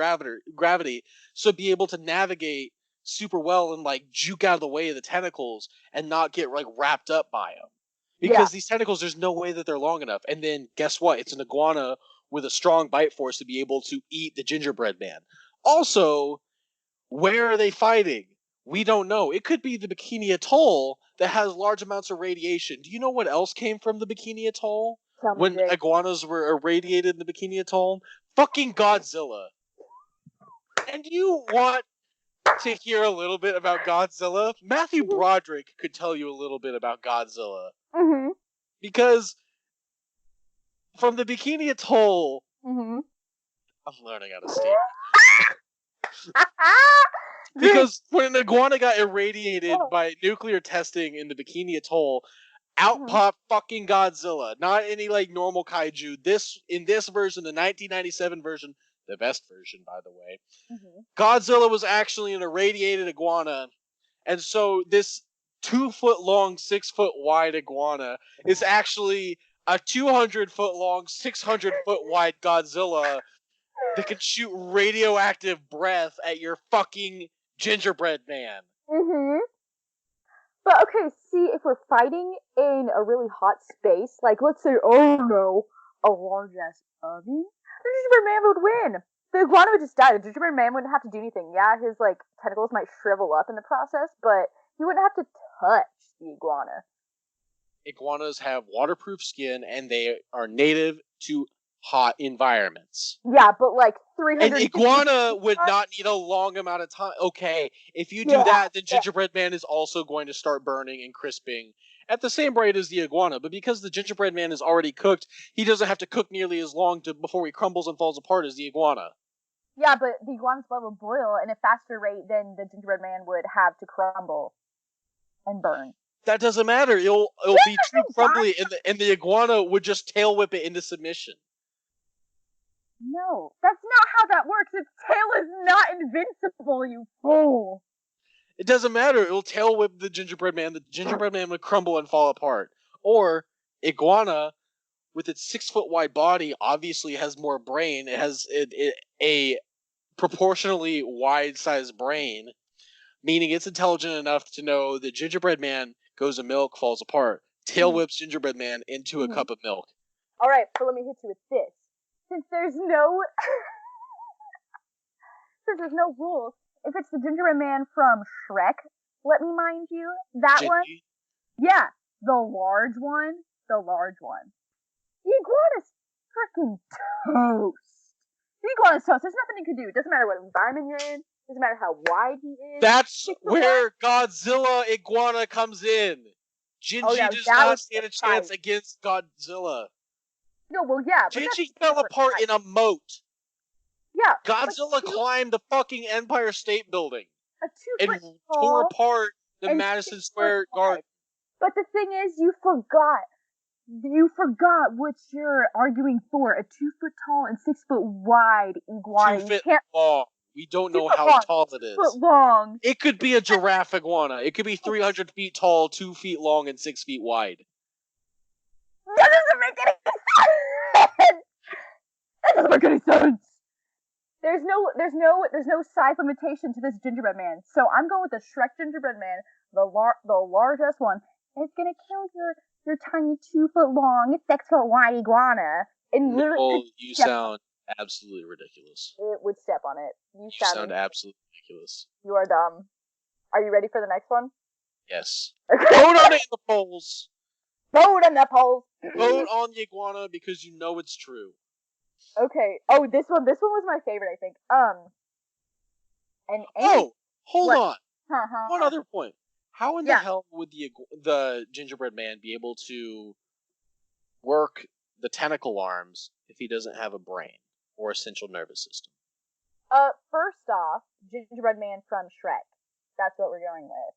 gravity, so be able to navigate super well and like juke out of the way of the tentacles and not get like wrapped up by them. Yeah. Because these tentacles, there's no way that they're long enough. And then guess what? It's an iguana with a strong bite force to be able to eat the gingerbread man. Also, where are they fighting? We don't know. It could be the Bikini Atoll that has large amounts of radiation. Do you know what else came from the Bikini Atoll Tell me, when Jake. iguanas were irradiated in the Bikini Atoll? Fucking Godzilla. And you want to hear a little bit about Godzilla? Matthew Broderick could tell you a little bit about Godzilla. Mm-hmm. Because from the Bikini Atoll, Mm-hmm. I'm learning how to speak. Because when an iguana got irradiated by nuclear testing in the Bikini Atoll, out popped fucking Godzilla. Not any like normal kaiju. In this version, the 1997 version, the best version, by the way, Godzilla was actually an irradiated iguana, and so this 2 foot long, 6 foot wide iguana is actually a 200 foot long, 600 foot wide Godzilla that can shoot radioactive breath at your fucking gingerbread man. Mm-hmm. But okay, see, if we're fighting in a really hot space, like let's say, oh no, a large ass oven, the gingerbread man would win. The iguana would just die. The gingerbread man wouldn't have to do anything. Yeah, his like tentacles might shrivel up in the process, but he wouldn't have to touch the iguana. Iguanas have waterproof skin and they are native to hot environments. Yeah, but like An 350 iguana would not need a long amount of time. Okay, if you do that, then gingerbread man is also going to start burning and crisping at the same rate as the iguana. But because the gingerbread man is already cooked, he doesn't have to cook nearly as long before he crumbles and falls apart as the iguana. Yeah, but the iguana's blood will boil at a faster rate than the gingerbread man would have to crumble and burn. That doesn't matter. It'll be too crumbly, and the iguana would just tail whip it into submission. No, that's not how that works. Its tail is not invincible, you fool. It doesn't matter. It'll tail whip the gingerbread man. The gingerbread man would crumble and fall apart. Or iguana, with its 6 foot wide body, obviously has more brain. It has a proportionally wide sized brain, meaning it's intelligent enough to know that gingerbread man goes to milk, falls apart, tail whips gingerbread man into a cup of milk. All right, so let me hit you with this. Since there's no rules, if it's the gingerbread man from Shrek, let me mind you, that Gingy. one, yeah, the large one. The iguana's freaking toast. The iguana's toast. There's nothing you can do. It doesn't matter what environment you're in. It doesn't matter how wide he is. That's where Godzilla iguana comes in. Gingy does not stand a chance against Godzilla. No, well, yeah. Gingy fell apart in a moat. Yeah. Godzilla climbed the fucking Empire State Building and tore apart the Madison Square Garden. But the thing is, you forgot what you're arguing for. A 2 foot tall and 6 foot wide iguana. 2 feet long. We don't know how tall it is. 2 foot long. It could be a giraffe iguana. It could be 300 feet tall, 2 feet long, and 6 feet wide. That doesn't make any sense. That doesn't make any sense. There's no size limitation to this gingerbread man. So I'm going with the Shrek gingerbread man, the largest one. It's gonna kill your tiny 2 foot long, 6 foot wide iguana. And Nicole, you sound absolutely ridiculous. It would step on it. You sound absolutely ridiculous. You are dumb. Are you ready for the next one? Yes. Okay. Vote on it in the polls. Vote on the polls. Vote on the iguana because you know it's true. Okay. Oh, this one was my favorite, I think. Hold on. One other point. How in the hell would the gingerbread man be able to work the tentacle arms if he doesn't have a brain or a central nervous system? First off, Gingerbread Man from Shrek. That's what we're going with.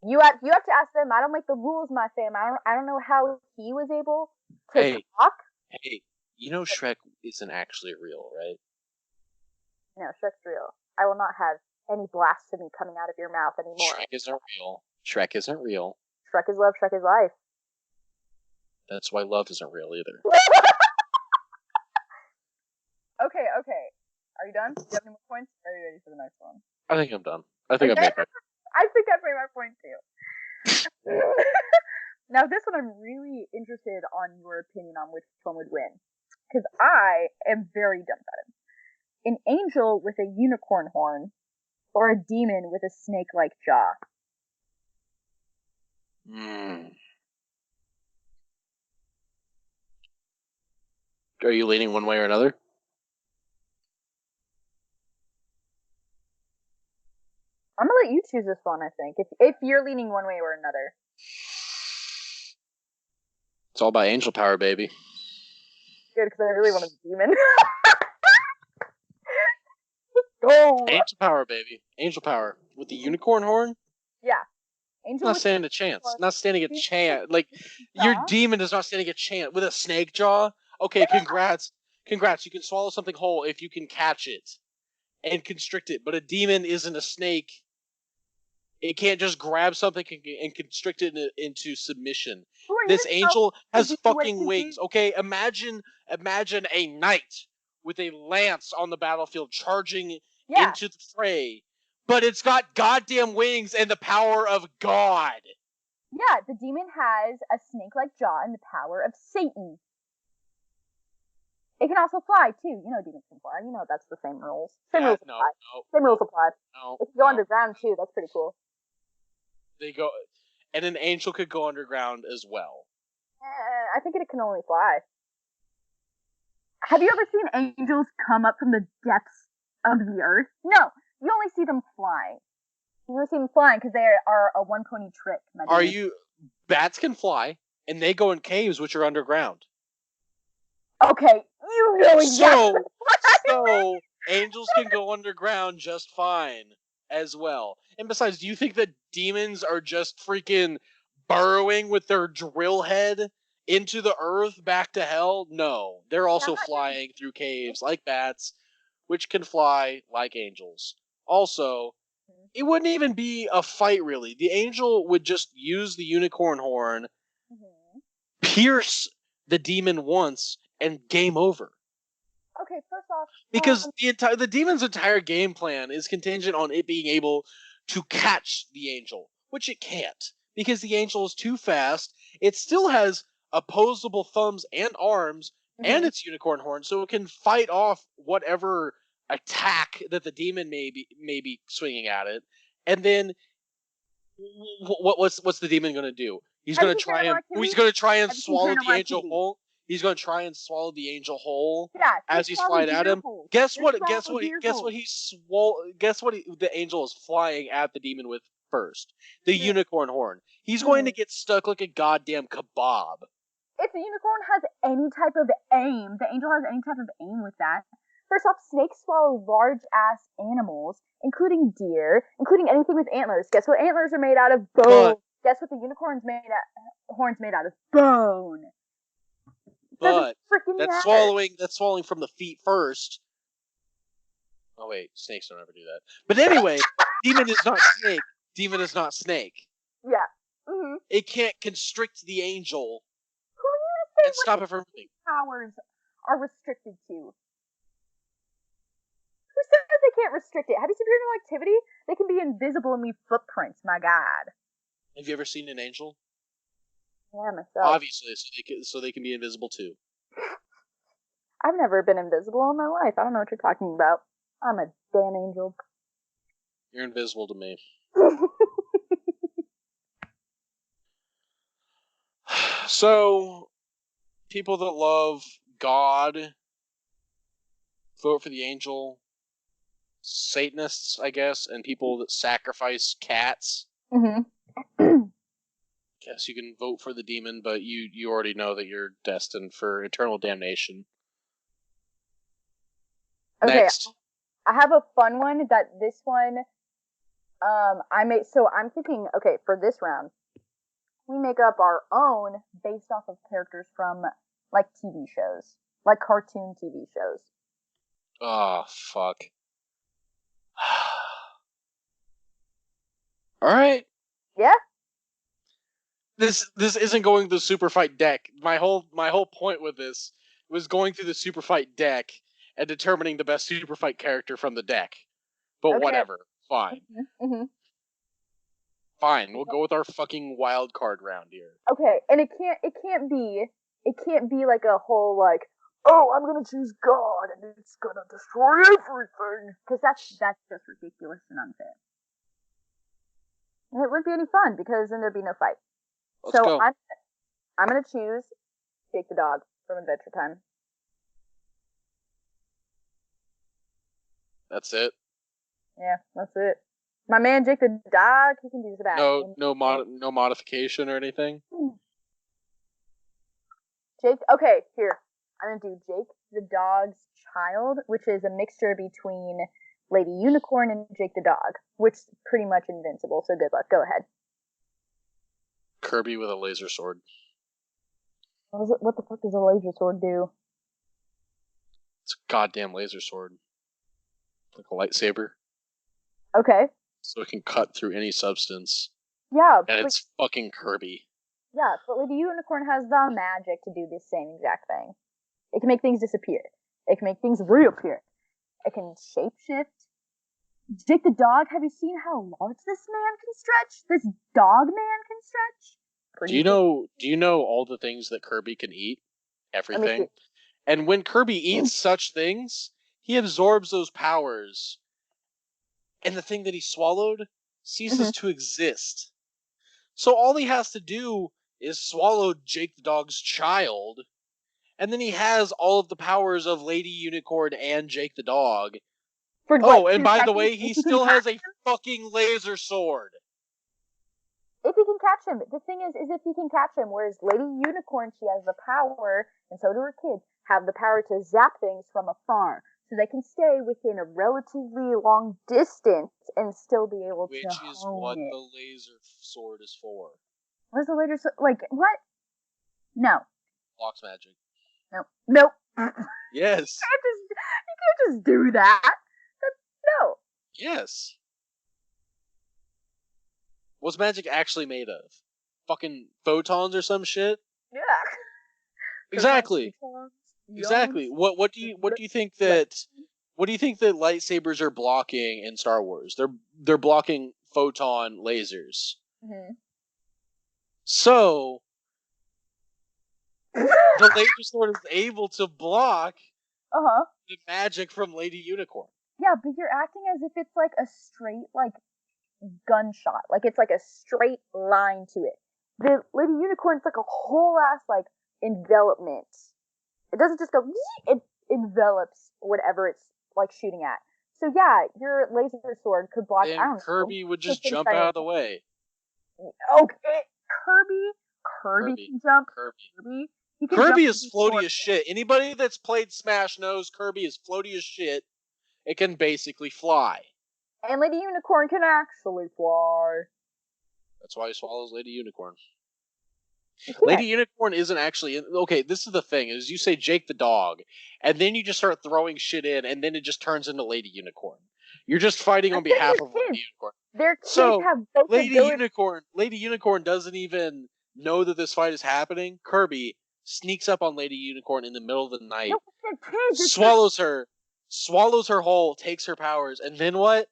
You have to ask them. I don't make the rules, my fam. I don't know how he was able to talk. Hey, you know Shrek isn't actually real, right? No, Shrek's real. I will not have any blasphemy coming out of your mouth anymore. Shrek isn't real. Shrek isn't real. Shrek is love. Shrek is life. That's why love isn't real either. Okay. Are you done? Do you have any more points? Or are you ready for the next one? I think I'm done. I think I've made my I think I've made my point too. Now this one I'm really interested on your opinion on which one would win. Because I am very dumbfounded. An angel with a unicorn horn or a demon with a snake-like jaw? Are you leaning one way or another? I'm gonna let you choose this one, I think. If you're leaning one way or another. It's all about angel power, baby. Good, because I really wanted a demon. Go! Angel power, baby. Angel power. With the unicorn horn? Yeah. Angel not standing a chance. Not standing a chance. Like, your demon is not standing a chance. With a snake jaw? Okay, congrats. Congrats. You can swallow something whole if you can catch it and constrict it. But a demon isn't a snake. It can't just grab something and constrict it into submission. This angel has fucking wings. Okay, imagine a knight with a lance on the battlefield charging into the fray. But it's got goddamn wings and the power of God. Yeah, the demon has a snake-like jaw and the power of Satan. It can also fly, too. You know demons can fly. You know that's the same rules. Same rules apply. Same rules apply. It can go underground, too. That's pretty cool. They go... And an angel could go underground as well. I think it can only fly. Have you ever seen angels come up from the depths of the earth? No. You only see them flying. You only see them flying because they are a one-pony trick. Are you... Bats can fly, and they go in caves which are underground. Okay, you know exactly. So angels can go underground just fine as well. And besides, do you think that demons are just freaking burrowing with their drill head into the earth back to hell? No. They're also flying through caves like bats, which can fly like angels. Also, it wouldn't even be a fight, really. The angel would just use the unicorn horn, pierce the demon once, and game over. Okay, first off, because the demon's entire game plan is contingent on it being able to catch the angel, which it can't because the angel is too fast. It still has opposable thumbs and arms and its unicorn horn, so it can fight off whatever attack that the demon may be swinging at it. And then what's the demon going to do? He's going to try and swallow the angel whole. He's going to try and swallow the angel whole as he's flying at him. Guess what the angel is flying at the demon with first? The unicorn horn. He's going to get stuck like a goddamn kebab. If the unicorn has any type of aim, the angel has any type of aim with that. First off, snakes swallow large-ass animals, including deer, including anything with antlers. Guess what antlers are made out of? Bone. Guess what the unicorn's horn's made out of? Bone. But that's swallowing from the feet first. Oh wait, snakes don't ever do that. But anyway, demon is not snake. Demon is not snake. Yeah. It can't constrict the angel and stop it from moving. Powers are restricted to. Who says they can't restrict it? Have you seen Paranormal Activity? They can be invisible and leave footprints. My God. Have you ever seen an angel? Yeah, myself. Obviously, so they can be invisible too. I've never been invisible in my life. I don't know what you're talking about. I'm a damn angel. You're invisible to me. So, people that love God vote for the angel. Satanists, I guess, and people that sacrifice cats Guess you can vote for the demon, but you already know that you're destined for eternal damnation. Okay, Next. I have a fun one that this one I made. So I'm thinking, okay, for this round, we make up our own based off of characters from like TV shows, like cartoon TV shows. Oh, fuck. Alright. Yeah? This isn't going through the super fight deck. My whole point with this was going through the super fight deck and determining the best super fight character from the deck. But Okay. whatever. Fine. Mm-hmm. Fine. We'll go with our fucking wild card round here. Okay, and it can't be like a whole like, oh, I'm gonna choose God and it's gonna destroy everything, because that's just ridiculous and unfair. And it wouldn't be any fun because then there'd be no fight. Let's go. I'm gonna choose Jake the dog from Adventure Time. That's it. Yeah, that's it. My man Jake the dog, he can do that. No modification or anything. Jake. Okay, here I'm gonna do Jake the dog's child, which is a mixture between Lady Unicorn and Jake the dog, which is pretty much invincible. So good luck. Go ahead. Kirby with a laser sword. What the fuck does a laser sword do? It's a goddamn laser sword. Like a lightsaber. Okay. So it can cut through any substance. Yeah. And it's fucking Kirby. Yeah, but Lady Unicorn has the magic to do this same exact thing. It can make things disappear. It can make things reappear. It can shapeshift. Jake the dog, have you seen how large this man can stretch? This dog man can stretch? Do you know all the things that Kirby can eat? Everything. And when Kirby eats such things, he absorbs those powers. And the thing that he swallowed ceases to exist. So all he has to do is swallow Jake the dog's child, and then he has all of the powers of Lady Unicorn and Jake the dog. And by the way, he still has a fucking laser sword. If he can catch him. The thing is if he can catch him, whereas Lady Unicorn, she has the power, and so do her kids, have the power to zap things from afar. So they can stay within a relatively long distance and still be able to Which is what the laser sword is for. What is the laser sword? Like, what? No. Blocks magic. No. Nope. Yes. You can't just do that. No. Yes. What's magic actually made of? Fucking photons or some shit? Yeah. Exactly. Exactly. What do you think that lightsabers are blocking in Star Wars? They're blocking photon lasers. Mm-hmm. So the laser sword is able to block the magic from Lady Unicorn. Yeah, but you're acting as if it's like a straight like gunshot. Like it's like a straight line to it. The Lady Unicorn's like a whole ass like envelopment. It doesn't just go, it envelops whatever it's like shooting at. So yeah, your laser sword could block. And Kirby would just jump out of the way. Okay, Kirby can jump. Kirby is floaty as shit. Anybody that's played Smash knows Kirby is floaty as shit. It can basically fly. And Lady Unicorn can actually fly. That's why he swallows Lady Unicorn. Lady Unicorn isn't actually okay. This is the thing: is you say Jake the dog, and then you just start throwing shit in, and then it just turns into Lady Unicorn. You're just fighting on behalf of Lady Unicorn. Their kids have both Lady Unicorn doesn't even know that this fight is happening. Kirby sneaks up on Lady Unicorn in the middle of the night, swallows her whole, takes her powers, and then what?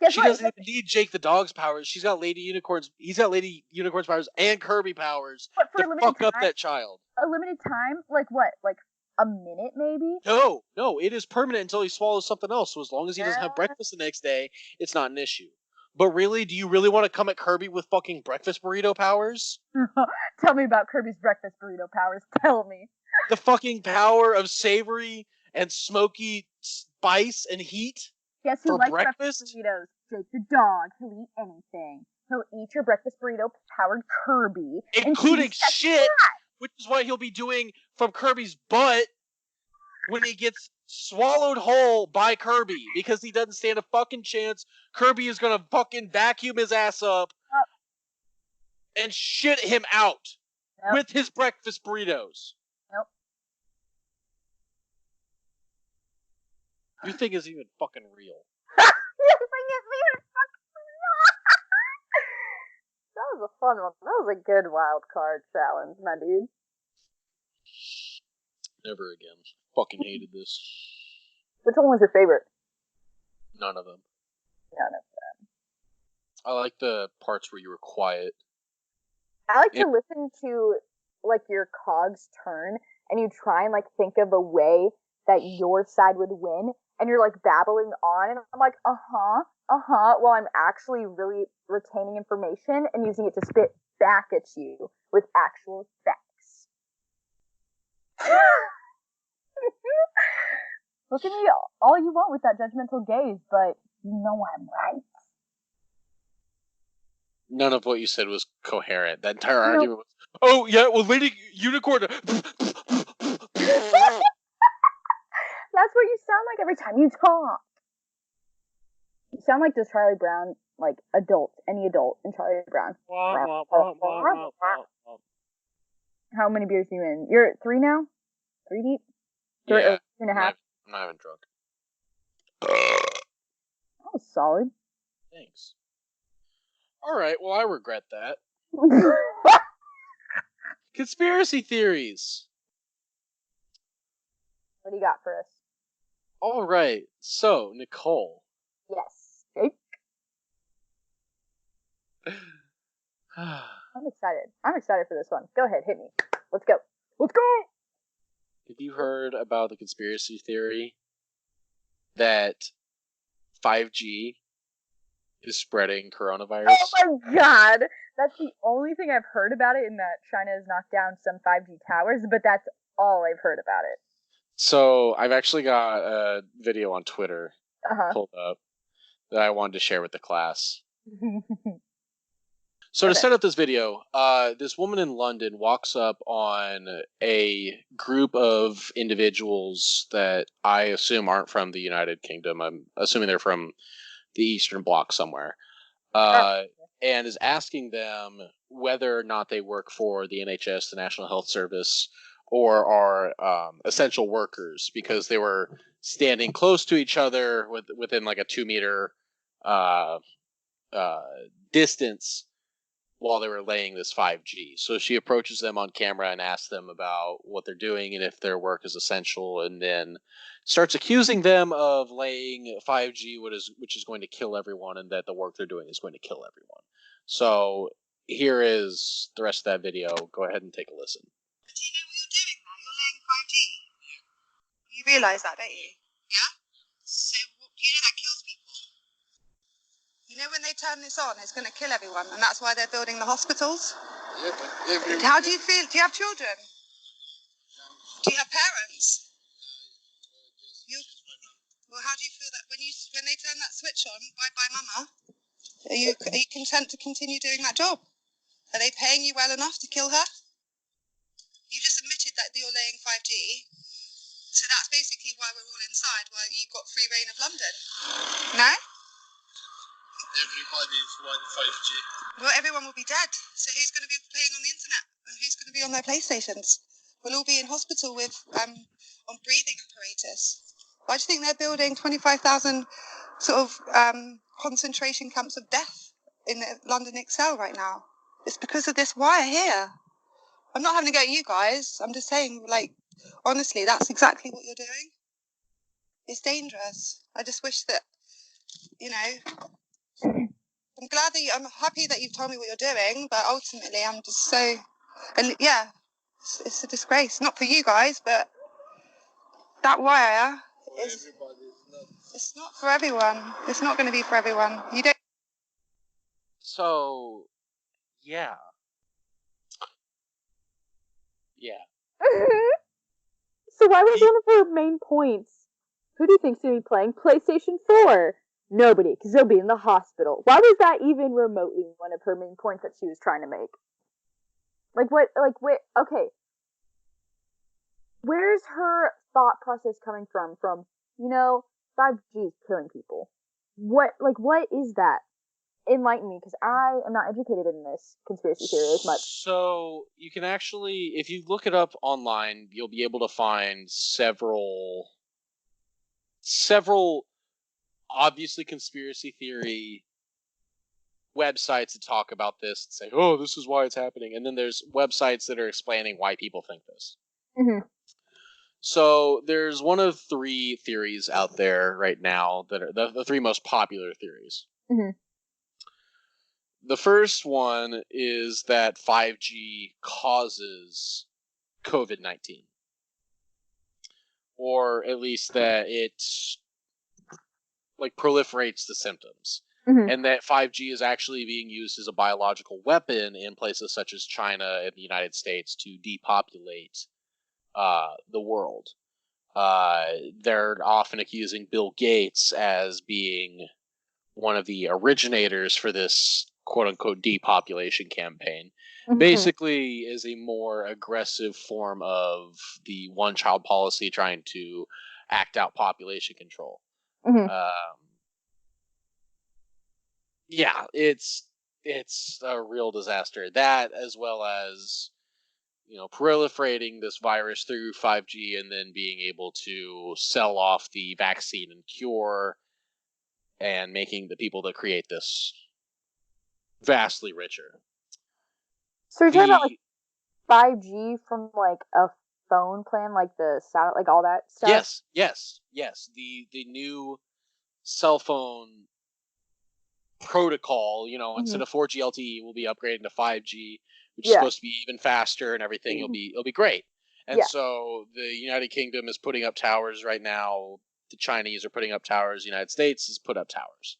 She doesn't even need Jake the dog's powers. He's got Lady Unicorn's powers and Kirby powers to fuck up that child. A limited time? Like what? Like a minute maybe? No, it is permanent until he swallows something else. So as long as he doesn't have breakfast the next day, it's not an issue. But really, do you really want to come at Kirby with fucking breakfast burrito powers? Tell me about Kirby's breakfast burrito powers. Tell me. The fucking power of savory and smoky spice and heat. Guess who for likes breakfast? Burritos? Jake the dog. He'll eat anything. He'll eat your breakfast burrito powered Kirby, including shit, which is what he'll be doing from Kirby's butt when he gets swallowed whole by Kirby, because he doesn't stand a fucking chance. Kirby is gonna fucking vacuum his ass up and shit him out with his breakfast burritos. Nope. Your thing isn't even fucking real. Your thing isn't even fucking real. That was a fun one. That was a good wild card challenge, my dude. Never again. Fucking hated this. Which one was your favorite? None of them. None of them. I like the parts where you were quiet. I like to listen to, like, your cogs turn, and you try and, like, think of a way that your side would win, and you're, like, babbling on, and I'm like, while I'm actually really retaining information and using it to spit back at you with actual facts. Look at me all you want with that judgmental gaze, but you know I'm right. None of what you said was coherent. That entire argument was, oh, yeah, well, Lady Unicorn... That's what you sound like every time you talk. You sound like the Charlie Brown, like, adult, any adult in Charlie Brown. How many beers are you in? You're at 3 now? 3 deep? Yeah, 2.5? I'm not even drunk. That was solid. Thanks. Alright, well, I regret that. Conspiracy theories. What do you got for us? Alright, so, Nicole. Yes. Jake? I'm excited for this one. Go ahead, hit me. Let's go. Let's go! Have you heard about the conspiracy theory that 5G is spreading coronavirus? Oh my god! That's the only thing I've heard about it, in that China has knocked down some 5G towers, but that's all I've heard about it. So, I've actually got a video on Twitter pulled up that I wanted to share with the class. So, to set up this video, this woman in London walks up on a group of individuals that I assume aren't from the United Kingdom. I'm assuming they're from the Eastern Bloc somewhere. And is asking them whether or not they work for the NHS, the National Health Service, or are essential workers, because they were standing close to each other within like a 2-meter distance while they were laying this 5G. So she approaches them on camera and asks them about what they're doing and if their work is essential, and then starts accusing them of laying 5G, which is going to kill everyone, and that the work they're doing is going to kill everyone. So here is the rest of that video. Go ahead and take a listen. Do you know what you're doing now? You're laying 5G. You realise that, don't you? Yeah? So, you know that kills people. You know when they turn this on, it's going to kill everyone, and that's why they're building the hospitals? Yeah, but how do you feel? Do you have children? Do you have parents? Well, how do you feel that when they turn that switch on, bye-bye mama, are you content to continue doing that job? Are they paying you well enough to kill her? You just admitted that you're laying 5G, so that's basically why we're all inside, why you've got free reign of London. No? Everybody's on 5G. Well, everyone will be dead, so who's going to be playing on the internet? And who's going to be on their PlayStations? We'll all be in hospital with on breathing apparatus. Why do you think they're building 25,000 sort of concentration camps of death in the London Excel right now? It's because of this wire here. I'm not having to go at you guys. I'm just saying, like, honestly, that's exactly what you're doing. It's dangerous. I just wish that, you know, I'm happy that you've told me what you're doing, but ultimately I'm just so, and yeah, it's a disgrace. Not for you guys, but that wire is, it's not for everyone. It's not going to be for everyone. You don't. So, yeah. Yeah. So why was one of her main points, who do you think's going to be playing PlayStation 4? Nobody, because they'll be in the hospital. Why was that even remotely one of her main points that she was trying to make? Like, what, like, wait, okay. Where's her thought process coming from? 5G is killing people. What is that? Enlighten me, because I am not educated in this conspiracy theory as much. So you can actually, if you look it up online, you'll be able to find several obviously conspiracy theory websites that talk about this and say, "Oh, this is why it's happening," and then there's websites that are explaining why people think this. Mm-hmm. So there's one of three theories out there right now that are the three most popular theories. Mm-hmm. The first one is that 5G causes COVID-19. Or at least that it like proliferates the symptoms. Mm-hmm. And that 5G is actually being used as a biological weapon in places such as China and the United States to depopulate the world. They're often accusing Bill Gates as being one of the originators for this quote-unquote depopulation campaign. Mm-hmm. Basically is a more aggressive form of the one-child policy trying to act out population control. Mm-hmm. Yeah, it's a real disaster. That, as well as proliferating this virus through 5G and then being able to sell off the vaccine and cure and making the people that create this vastly richer. So you're talking about like 5G from like a phone plan, like the satellite, like all that stuff? Yes. The new cell phone protocol, Mm-hmm. instead of 4G LTE, will be upgrading to 5G, which is Yeah. supposed to be even faster and everything. It'll be great. And Yeah. so the United Kingdom is putting up towers right now. The Chinese are putting up towers. The United States has put up towers,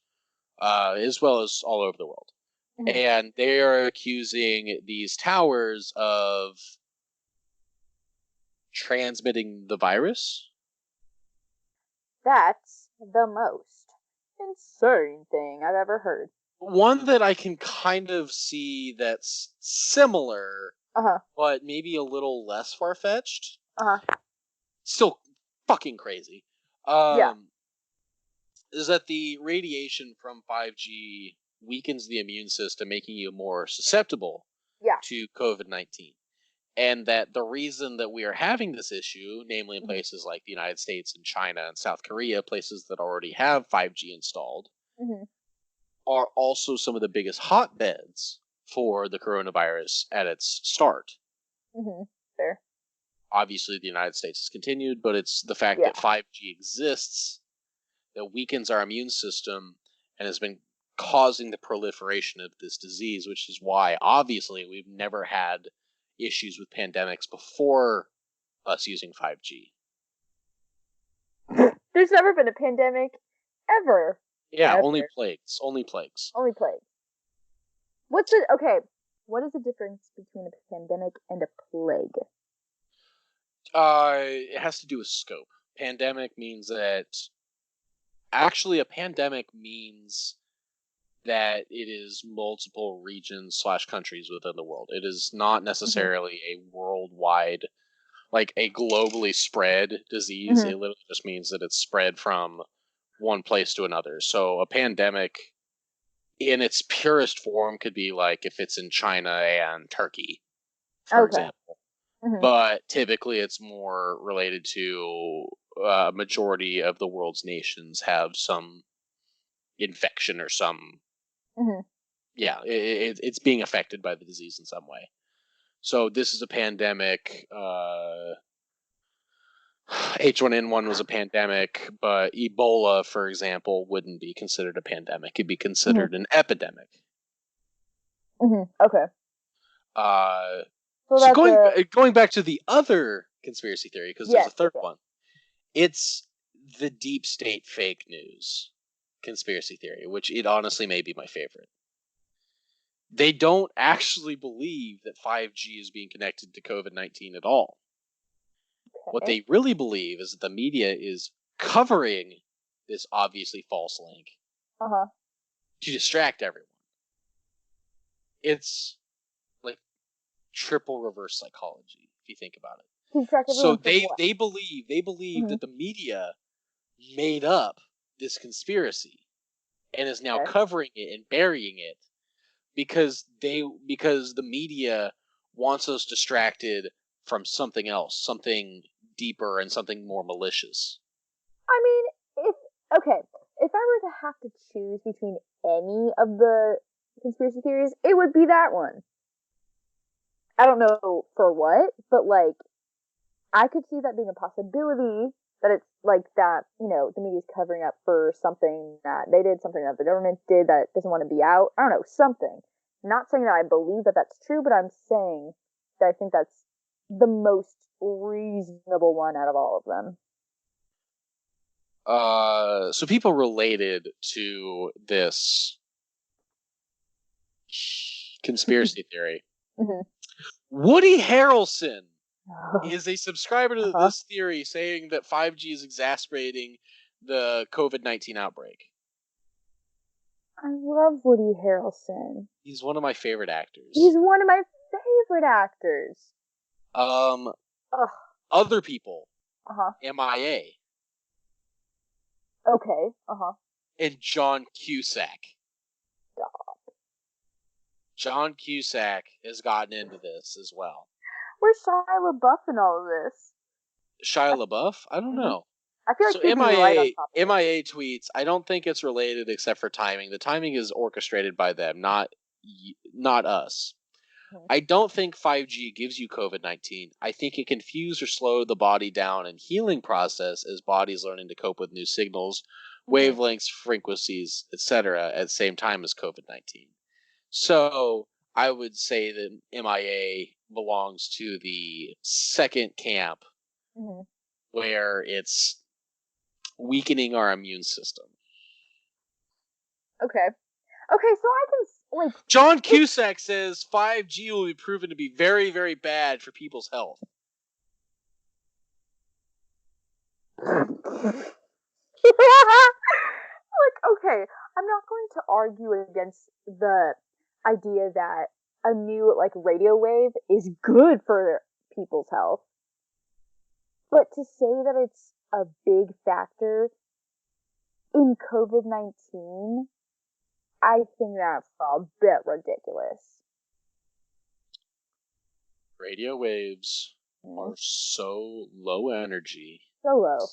as well as all over the world. Mm-hmm. And they are accusing these towers of transmitting the virus. That's the most insane thing I've ever heard. One that I can kind of see that's similar, Uh-huh. but maybe a little less far-fetched. Uh-huh. Still fucking crazy. Yeah. Is that the radiation from 5G weakens the immune system, making you more susceptible to COVID-19. And that the reason that we are having this issue, namely in places like the United States and China and South Korea, places that already have 5G installed, are also some of the biggest hotbeds for the coronavirus at its start. Fair. Obviously, the United States has continued, but it's the fact that 5G exists that weakens our immune system and has been causing the proliferation of this disease, which is why, obviously, we've never had issues with pandemics before us using 5G. There's never been a pandemic ever. Yeah, ever. only plagues. Only plagues. Only plagues. What is the difference between a pandemic and a plague? It has to do with scope. Pandemic means that actually a pandemic means that it is multiple regions / countries within the world. It is not necessarily a worldwide, like a globally spread disease. It literally just means that it's spread from one place to another. So a pandemic in its purest form could be like if it's in China and Turkey, for example. But typically it's more related to a majority of the world's nations have some infection or some yeah, it's being affected by the disease in some way. So this is a pandemic. H1N1 was a pandemic, but Ebola, for example, wouldn't be considered a pandemic. It'd be considered an epidemic. Okay. So going back to the other conspiracy theory, because there's a third one. It's the deep state fake news conspiracy theory, which it honestly may be my favorite. They don't actually believe that 5G is being connected to COVID-19 at all. What they really believe is that the media is covering this obviously false link to distract everyone. It's like triple reverse psychology, if you think about it. To distract So everyone from what? they believe that the media made up this conspiracy and is now Okay. covering it and burying it because the media wants us distracted from something else, something deeper and something more malicious. I mean, if I were to have to choose between any of the conspiracy theories, it would be that one. I don't know for what, but like, I could see that being a possibility. That it's like that, the media's covering up for something that they did, something that the government did that doesn't want to be out. I don't know, something. Not saying that I believe that that's true, but I'm saying that I think that's the most reasonable one out of all of them. So people related to this conspiracy theory. Woody Harrelson is a subscriber to this theory, saying that 5G is exacerbating the COVID-19 outbreak. I love Woody Harrelson. He's one of my favorite actors. He's one of my favorite actors. Other people. MIA. Okay. And John Cusack. Stop. John Cusack has gotten into this as well. Where's Shia LaBeouf in all of this? Shia LaBeouf? I don't know. I feel like he'd be right on top of it. MIA tweets, I don't think it's related except for timing. The timing is orchestrated by them, not us. I don't think 5G gives you COVID-19. I think it can fuse or slow the body down in healing process as bodies learning to cope with new signals, wavelengths, frequencies, etc. at the same time as COVID-19. So I would say that MIA belongs to the second camp where it's weakening our immune system. Okay, so I can John Cusack says 5G will be proven to be very, very bad for people's health. Okay, I'm not going to argue against the idea that a new radio wave is good for people's health. But to say that it's a big factor in COVID-19, I think that's a bit ridiculous. Radio waves are so low energy. So low.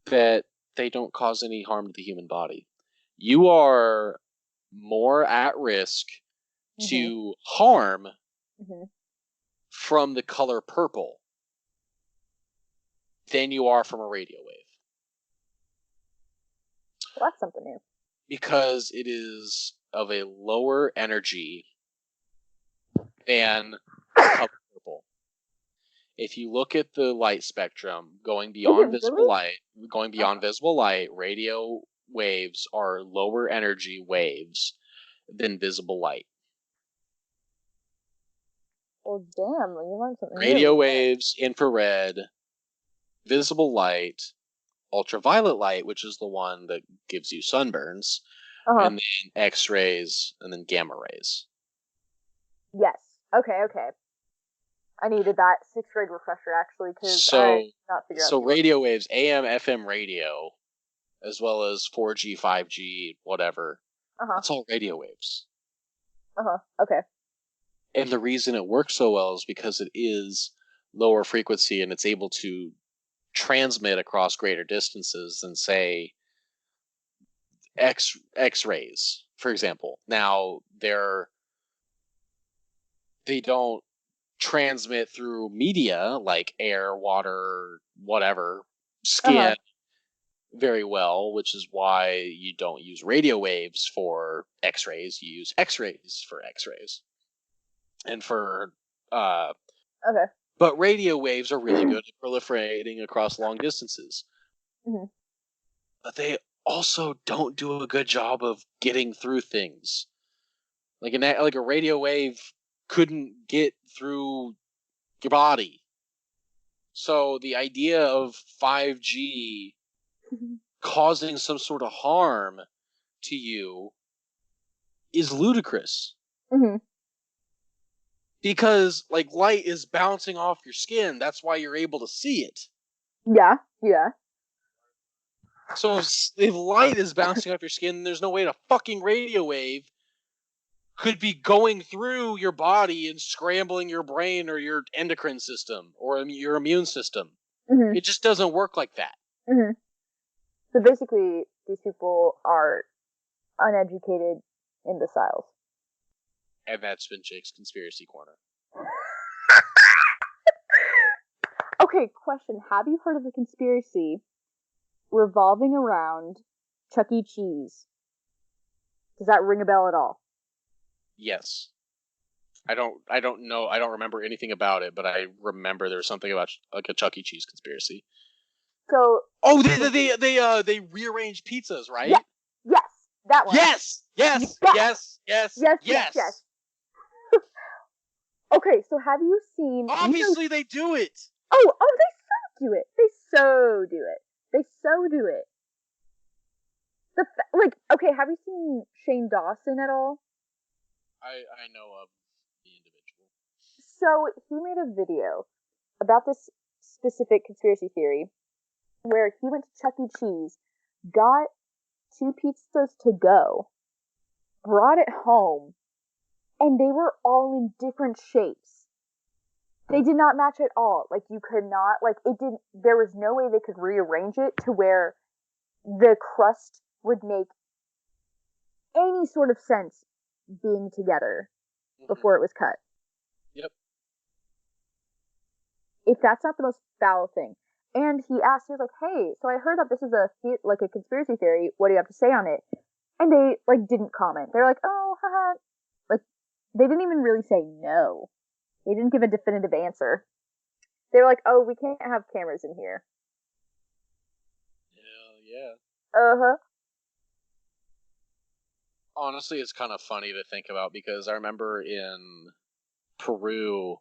That they don't cause any harm to the human body. You are more at risk to harm from the color purple than you are from a radio wave. Well, that's something new. Because it is of a lower energy than color purple. If you look at the light spectrum, going beyond visible light, radio waves are lower energy waves than visible light. Well, damn, you learned something Radio new. waves, infrared, visible light, ultraviolet light, which is the one that gives you sunburns, and then X-rays, and then gamma rays. Yes. Okay. I needed that 6th grade refresher, actually, because I did not figure out. So radio waves, AM, FM radio, as well as 4G, 5G, whatever, it's all radio waves. Okay. And the reason it works so well is because it is lower frequency and it's able to transmit across greater distances than, say, X-rays, for example. Now, they don't transmit through media like air, water, whatever, skin very well, which is why you don't use radio waves for X-rays. You use X-rays for X-rays. And for but radio waves are really good at proliferating across long distances. But they also don't do a good job of getting through things. Like a radio wave couldn't get through your body. So the idea of 5G causing some sort of harm to you is ludicrous. Mm-hmm. Because, like, light is bouncing off your skin. That's why you're able to see it. Yeah, yeah. So if light is bouncing off your skin, there's no way a fucking radio wave could be going through your body and scrambling your brain or your endocrine system or your immune system. Mm-hmm. It just doesn't work like that. Mm-hmm. So basically, these people are uneducated imbeciles. And that's been Jake's Conspiracy Corner. Okay, question. Have you heard of the conspiracy revolving around Chuck E. Cheese? Does that ring a bell at all? Yes. I don't know. I don't remember anything about it, but I remember there was something about like a Chuck E. Cheese conspiracy. So. Oh, they rearranged pizzas, right? Yes, that one. Yes. Okay, so have you seen? Obviously, they do it. Oh, they so do it. They so do it. Okay, have you seen Shane Dawson at all? I know of the individual. So he made a video about this specific conspiracy theory where he went to Chuck E. Cheese, got 2 pizzas to go, brought it home, and they were all in different shapes. They did not match at all. Like, you could not, there was no way they could rearrange it to where the crust would make any sort of sense being together before it was cut. Yep. If that's not the most foul thing. And he was like, hey, so I heard that this is a conspiracy theory. What do you have to say on it? And they, didn't comment. They're like, oh, haha. They didn't even really say no. They didn't give a definitive answer. They were like, oh, we can't have cameras in here. Yeah. Uh-huh. Honestly, it's kind of funny to think about because I remember in Peru,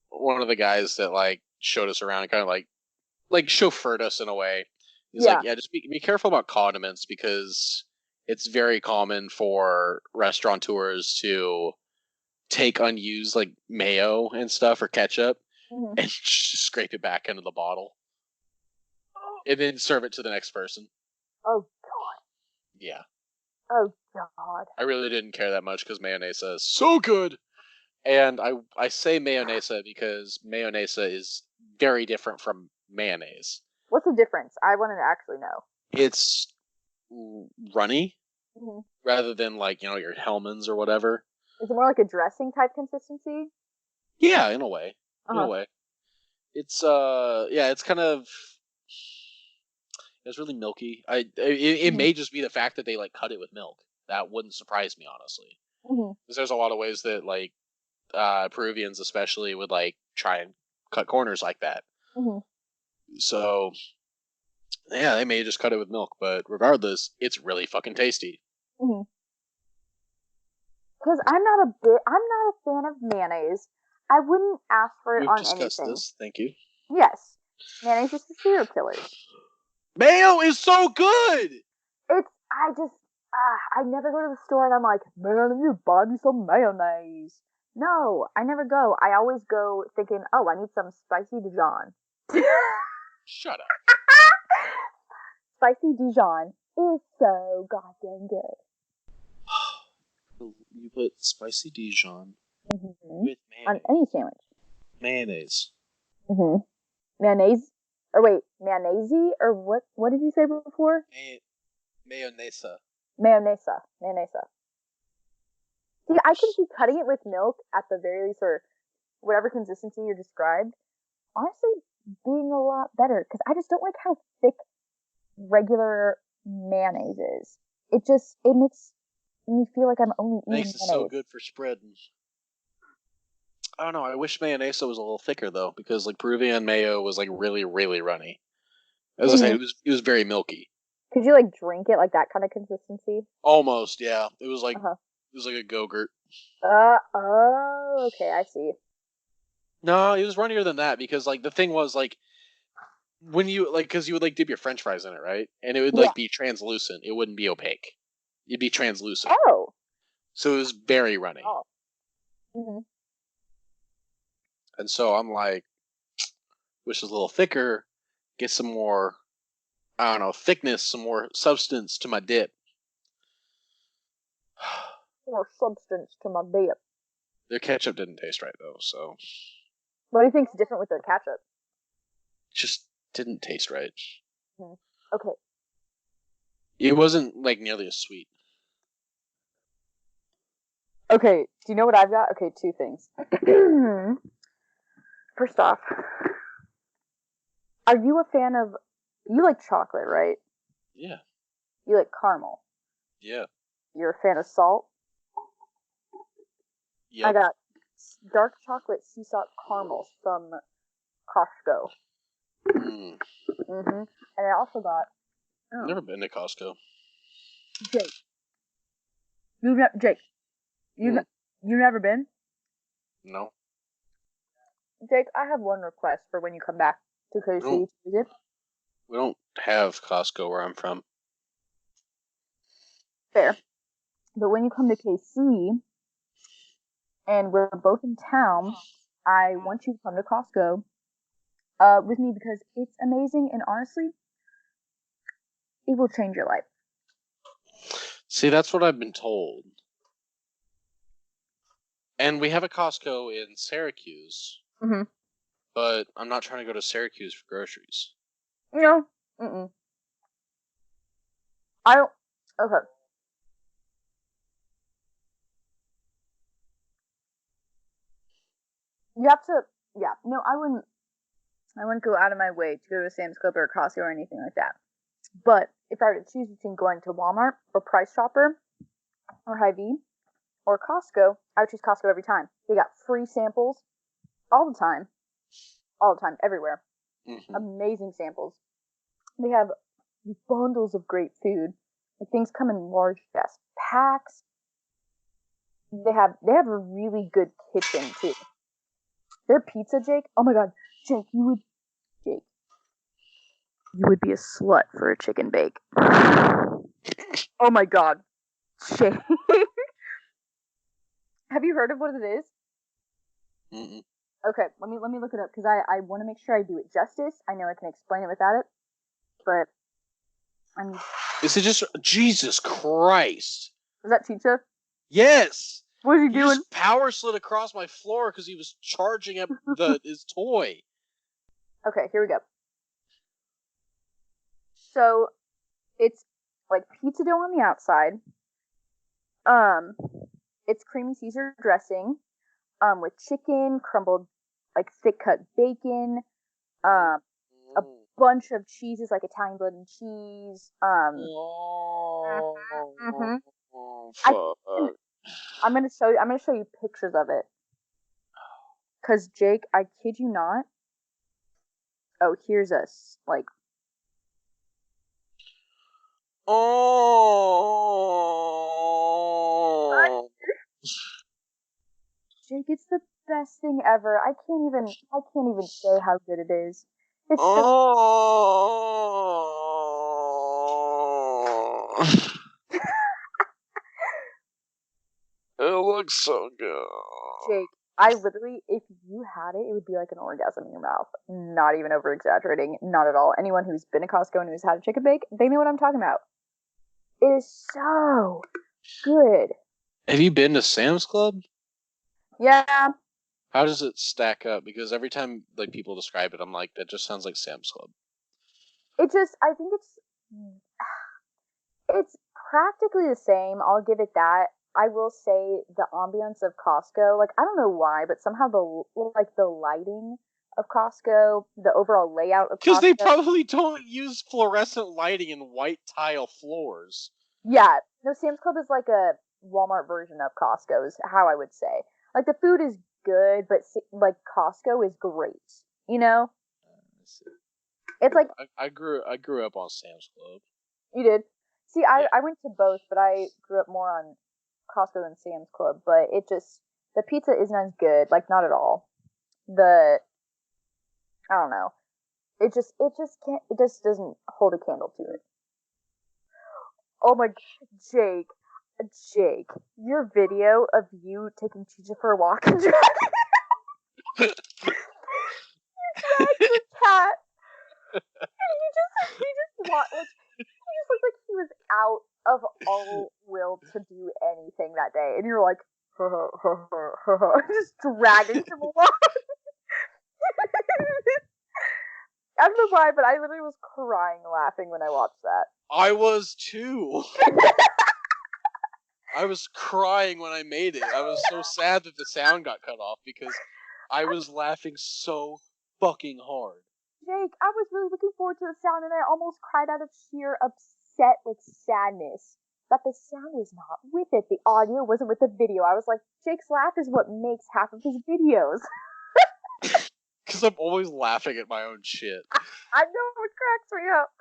one of the guys that showed us around and kind of like chauffeured us in a way. He's like, yeah, just be careful about condiments because it's very common for restaurateurs to take unused mayo and stuff or ketchup and just scrape it back into the bottle and then serve it to the next person. Oh God. Yeah. Oh God. I really didn't care that much because mayonnaise is so good. And I say mayonnaise because mayonnaise is very different from mayonnaise. What's the difference? I want to actually know. It's runny rather than your Hellmann's or whatever. Is it more like a dressing type consistency? Yeah, in a way. In a way. It's it's kind of it's really milky. It may just be the fact that they cut it with milk. That wouldn't surprise me honestly. Because there's a lot of ways that Peruvians especially would try and cut corners like that. So yeah, they may just cut it with milk, but regardless, it's really fucking tasty. Because I'm not a fan of mayonnaise. I wouldn't ask for it on anything. We've discussed this. Thank you. Yes, mayonnaise is for serial killers. Mayo is so good. I never go to the store and I'm like, man, you buy me some mayonnaise. No, I never go. I always go thinking, oh, I need some spicy Dijon. Shut up. Spicy Dijon is so goddamn good. You put spicy Dijon with mayonnaise. On any sandwich. Mayonnaise. Mayonnaise? Or wait, mayonnaise? Or what did you say before? Mayonnaise. Mayonnaise. See, I can see cutting it with milk at the very least, or whatever consistency you described, honestly being a lot better, because I just don't like how thick regular mayonnaise is. It makes me feel like I'm only eating mayonnaise. Makes it so good for spreading. I don't know, I wish mayonnaise was a little thicker, though, because Peruvian mayo was really, really runny. As I say, it was very milky. Could you drink it that kind of consistency? Almost, yeah. It was it was like a Go-Gurt. Oh, okay, I see. No, it was runnier than that because the thing was when you because you would dip your French fries in it, right? And it would Yeah. be translucent. It wouldn't be opaque. It'd be translucent. Oh. So it was very runny. Oh. Mm-hmm. And so I'm like, wish it was a little thicker. Get some more, I don't know, thickness, some more substance to my dip. More substance to my dip. Their ketchup didn't taste right though, so What do you think's different with their ketchup? just didn't taste right. Mm-hmm. Okay. It wasn't nearly as sweet. Okay, do you know what I've got? Okay, two things. First off, are you a fan of... You like chocolate, right? Yeah. You like caramel. Yeah. You're a fan of salt? Yep. I got dark chocolate sea salt caramels from Costco. Mm. Mm-hmm. And I also got... Never been to Costco. Jake. You've never been? No. Jake, I have one request for when you come back to KC to visit. We don't have Costco where I'm from. Fair. But when you come to KC, and we're both in town, I want you to come to Costco with me because it's amazing, and honestly, it will change your life. See, that's what I've been told. And we have a Costco in Syracuse. Mm-hmm. But I'm not trying to go to Syracuse for groceries. No. Mm-mm. I don't... Okay. You have to... Yeah. No, I wouldn't go out of my way to go to Sam's Club or Costco or anything like that. But if I were to choose between going to Walmart or Price Chopper or Hy-Vee or Costco, I would choose Costco every time. They got free samples all the time. All the time, everywhere. Mm-hmm. Amazing samples. They have bundles of great food. Like, things come in large ass packs. They have a really good kitchen too. Their pizza, Jake. Oh my god, Jake, you would be a slut for a chicken bake. Oh my god, Jake. Have you heard of what it is? Mm-mm. Okay, let me look it up because I want to make sure I do it justice. I know I can explain it without it, but Is it just Jesus Christ? Is that Chicha? Yes. What is he doing? Just power slid across my floor because he was charging up his toy. Okay, here we go. So it's like pizza dough on the outside. It's creamy Caesar dressing, with chicken, crumbled thick cut bacon, a bunch of cheeses like Italian blood and cheese. I'm gonna show you pictures of it. Cause Jake, I kid you not. Oh, here's us Oh. Jake, it's the best thing ever. I can't even say how good it is. It's It looks so good. Jake, I literally, if you had it, it would be like an orgasm in your mouth. Not even over exaggerating. Not at all. Anyone who's been to Costco and who's had a chicken bake, they know what I'm talking about. It is so good. Have you been to Sam's Club? Yeah. How does it stack up? Because every time people describe it, I'm like, that just sounds like Sam's Club. I think it's practically the same. I'll give it that. I will say the ambiance of Costco, I don't know why, but somehow the lighting of Costco, the overall layout of Costco. Because they probably don't use fluorescent lighting in white tile floors. Yeah, no, Sam's Club is like a Walmart version of Costco, is how I would say. The food is good, but Costco is great. You know? It's I grew up on Sam's Club. You did? See, I went to both, but I grew up more on Costco than Sam's Club. But the pizza isn't as good. Not at all. I don't know. It just can't. It just doesn't hold a candle to it. Oh my, Jake, your video of you taking Chicha for a walk and dragging your cat, and he just looked like he was out of all will to do anything that day, and you're like, just dragging him along. I don't know why, but I literally was crying laughing when I watched that. I was too. I was crying when I made it. I was so sad that the sound got cut off because I was laughing so fucking hard. Jake, I was really looking forward to the sound, and I almost cried out of sheer upset with sadness that the sound was not with it. The audio wasn't with the video. I was like, Jake's laugh is what makes half of his videos. Because I'm always laughing at my own shit. I know, it cracks me up.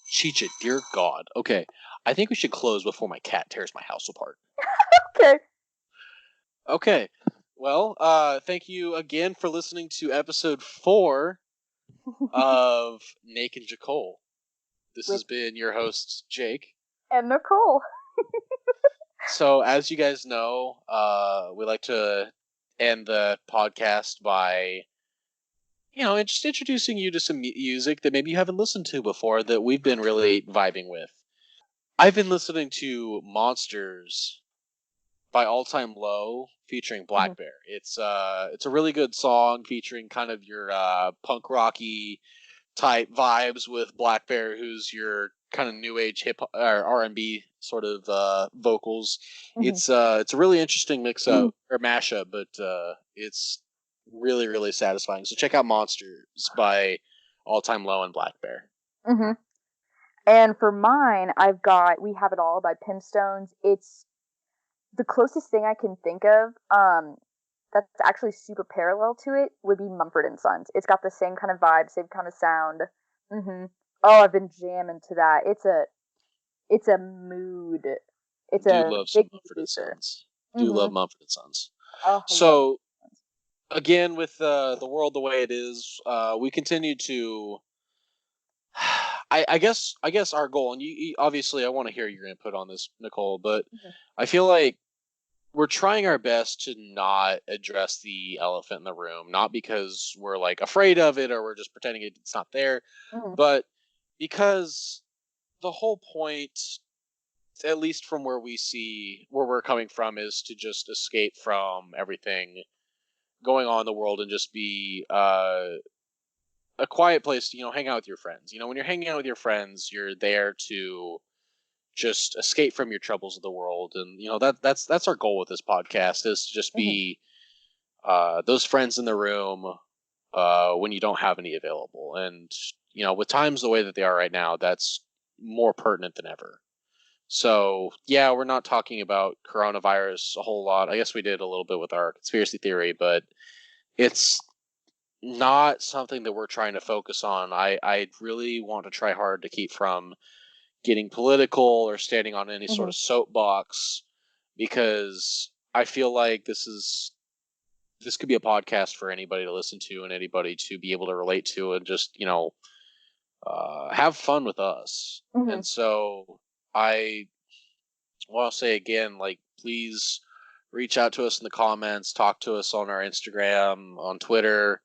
Chicha, dear God. Okay, I think we should close before my cat tears my house apart. Okay. Well, thank you again for listening to episode 4 of Nake and Jacole. This has been your hosts, Jake. And Nicole. So, as you guys know, we like to end the podcast by, just introducing you to some music that maybe you haven't listened to before that we've been really vibing with. I've been listening to Monsters by All Time Low featuring Black Bear. It's a really good song featuring kind of your punk rocky type vibes with Black Bear, who's your kind of new age hip or R&B sort of vocals. It's a really interesting mix up or mashup, but it's really, really satisfying. So check out Monsters by All Time Low and Black Bear. And for mine, I've got We Have It All by Pimstones. It's the closest thing I can think of that's actually super parallel to it would be Mumford and Sons. It's got the same kind of vibe, same kind of sound. Oh, I've been jamming to that. It's a mood. It's a love big Mumford and Sons. Love Mumford and Sons. Oh, so again, with the world the way it is, we continue to. I guess our goal, and you obviously, I want to hear your input on this, Nicole, but I feel like we're trying our best to not address the elephant in the room, not because we're like afraid of it or we're just pretending it's not there, but because the whole point, at least from where we're coming from, is to just escape from everything going on in the world and just be a quiet place to, hang out with your friends. When you're hanging out with your friends, you're there to just escape from your troubles of the world. And, that's our goal with this podcast, is to just be those friends in the room when you don't have any available. And, with times the way that they are right now, that's more pertinent than ever. So, yeah, we're not talking about coronavirus a whole lot. I guess we did a little bit with our conspiracy theory, but it's not something that we're trying to focus on. I really want to try hard to keep from getting political or standing on any sort of soapbox, because I feel like this could be a podcast for anybody to listen to and anybody to be able to relate to and just, have fun with us. And so I want to say again, like, please reach out to us in the comments, talk to us on our Instagram, on Twitter,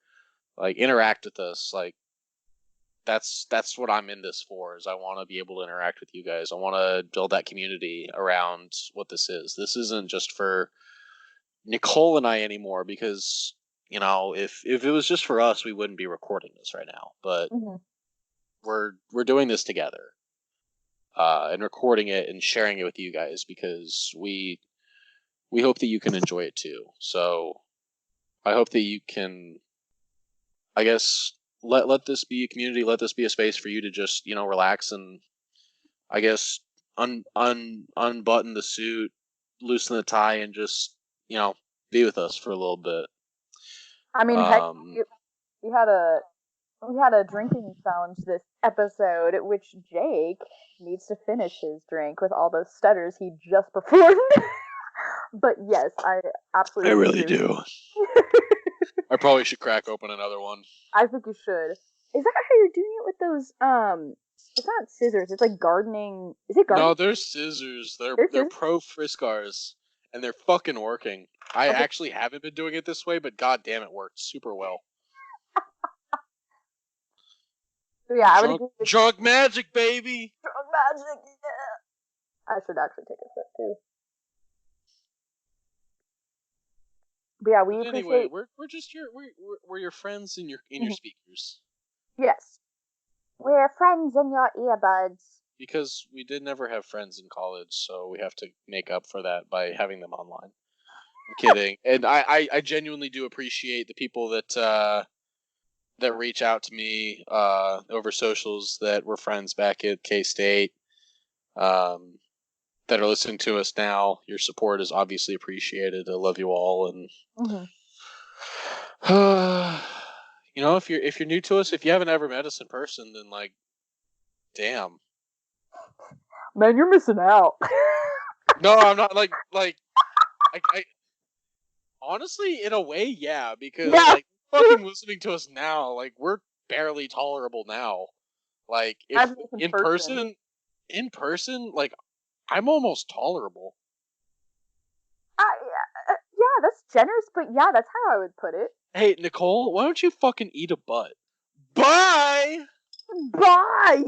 like, interact with us. Like, that's what I'm in this for, is I want to be able to interact with you guys. I want to build that community around what this is. This isn't just for Nicole and I anymore, because, if it was just for us, we wouldn't be recording this right now. But we're doing this together, and recording it and sharing it with you guys, because we hope that you can enjoy it too. So I hope that you can, I guess, let this be a community, let this be a space for you to just, relax and, I guess, unbutton the suit, loosen the tie, and just, be with us for a little bit. I mean, heck, we had a drinking challenge this episode, which Jake needs to finish his drink with all those stutters he just performed. But yes, I absolutely I really do. I probably should crack open another one. I think you should. Is that how you're doing it with those? It's not scissors. It's like gardening. Is it gardening? No, they're scissors. They're scissors? pro Friscars, and they're fucking working. I Okay. actually haven't been doing it this way, but goddamn, it worked super well. So yeah, I would agree with Drunk magic, baby. drunk magic. Yeah. I should actually take a sip too. But yeah, we But appreciate. anyway, we're just we're your friends in your speakers. Yes, we're friends in your earbuds. Because we did never have friends in college, so we have to make up for that by having them online. I'm kidding, and I genuinely do appreciate the people that that reach out to me over socials that were friends back at K-State, that are listening to us now. Your support is obviously appreciated. I love you all, and you know, if you're new to us, if you haven't ever met us in person, then like, damn, man, you're missing out. no, I'm not like I honestly, in a way, yeah, because like fucking listening to us now, like we're barely tolerable now. Like if in person, like I'm almost tolerable. Yeah, that's generous, but yeah, that's how I would put it. Hey, Nicole, why don't you fucking eat a butt? Bye! Bye!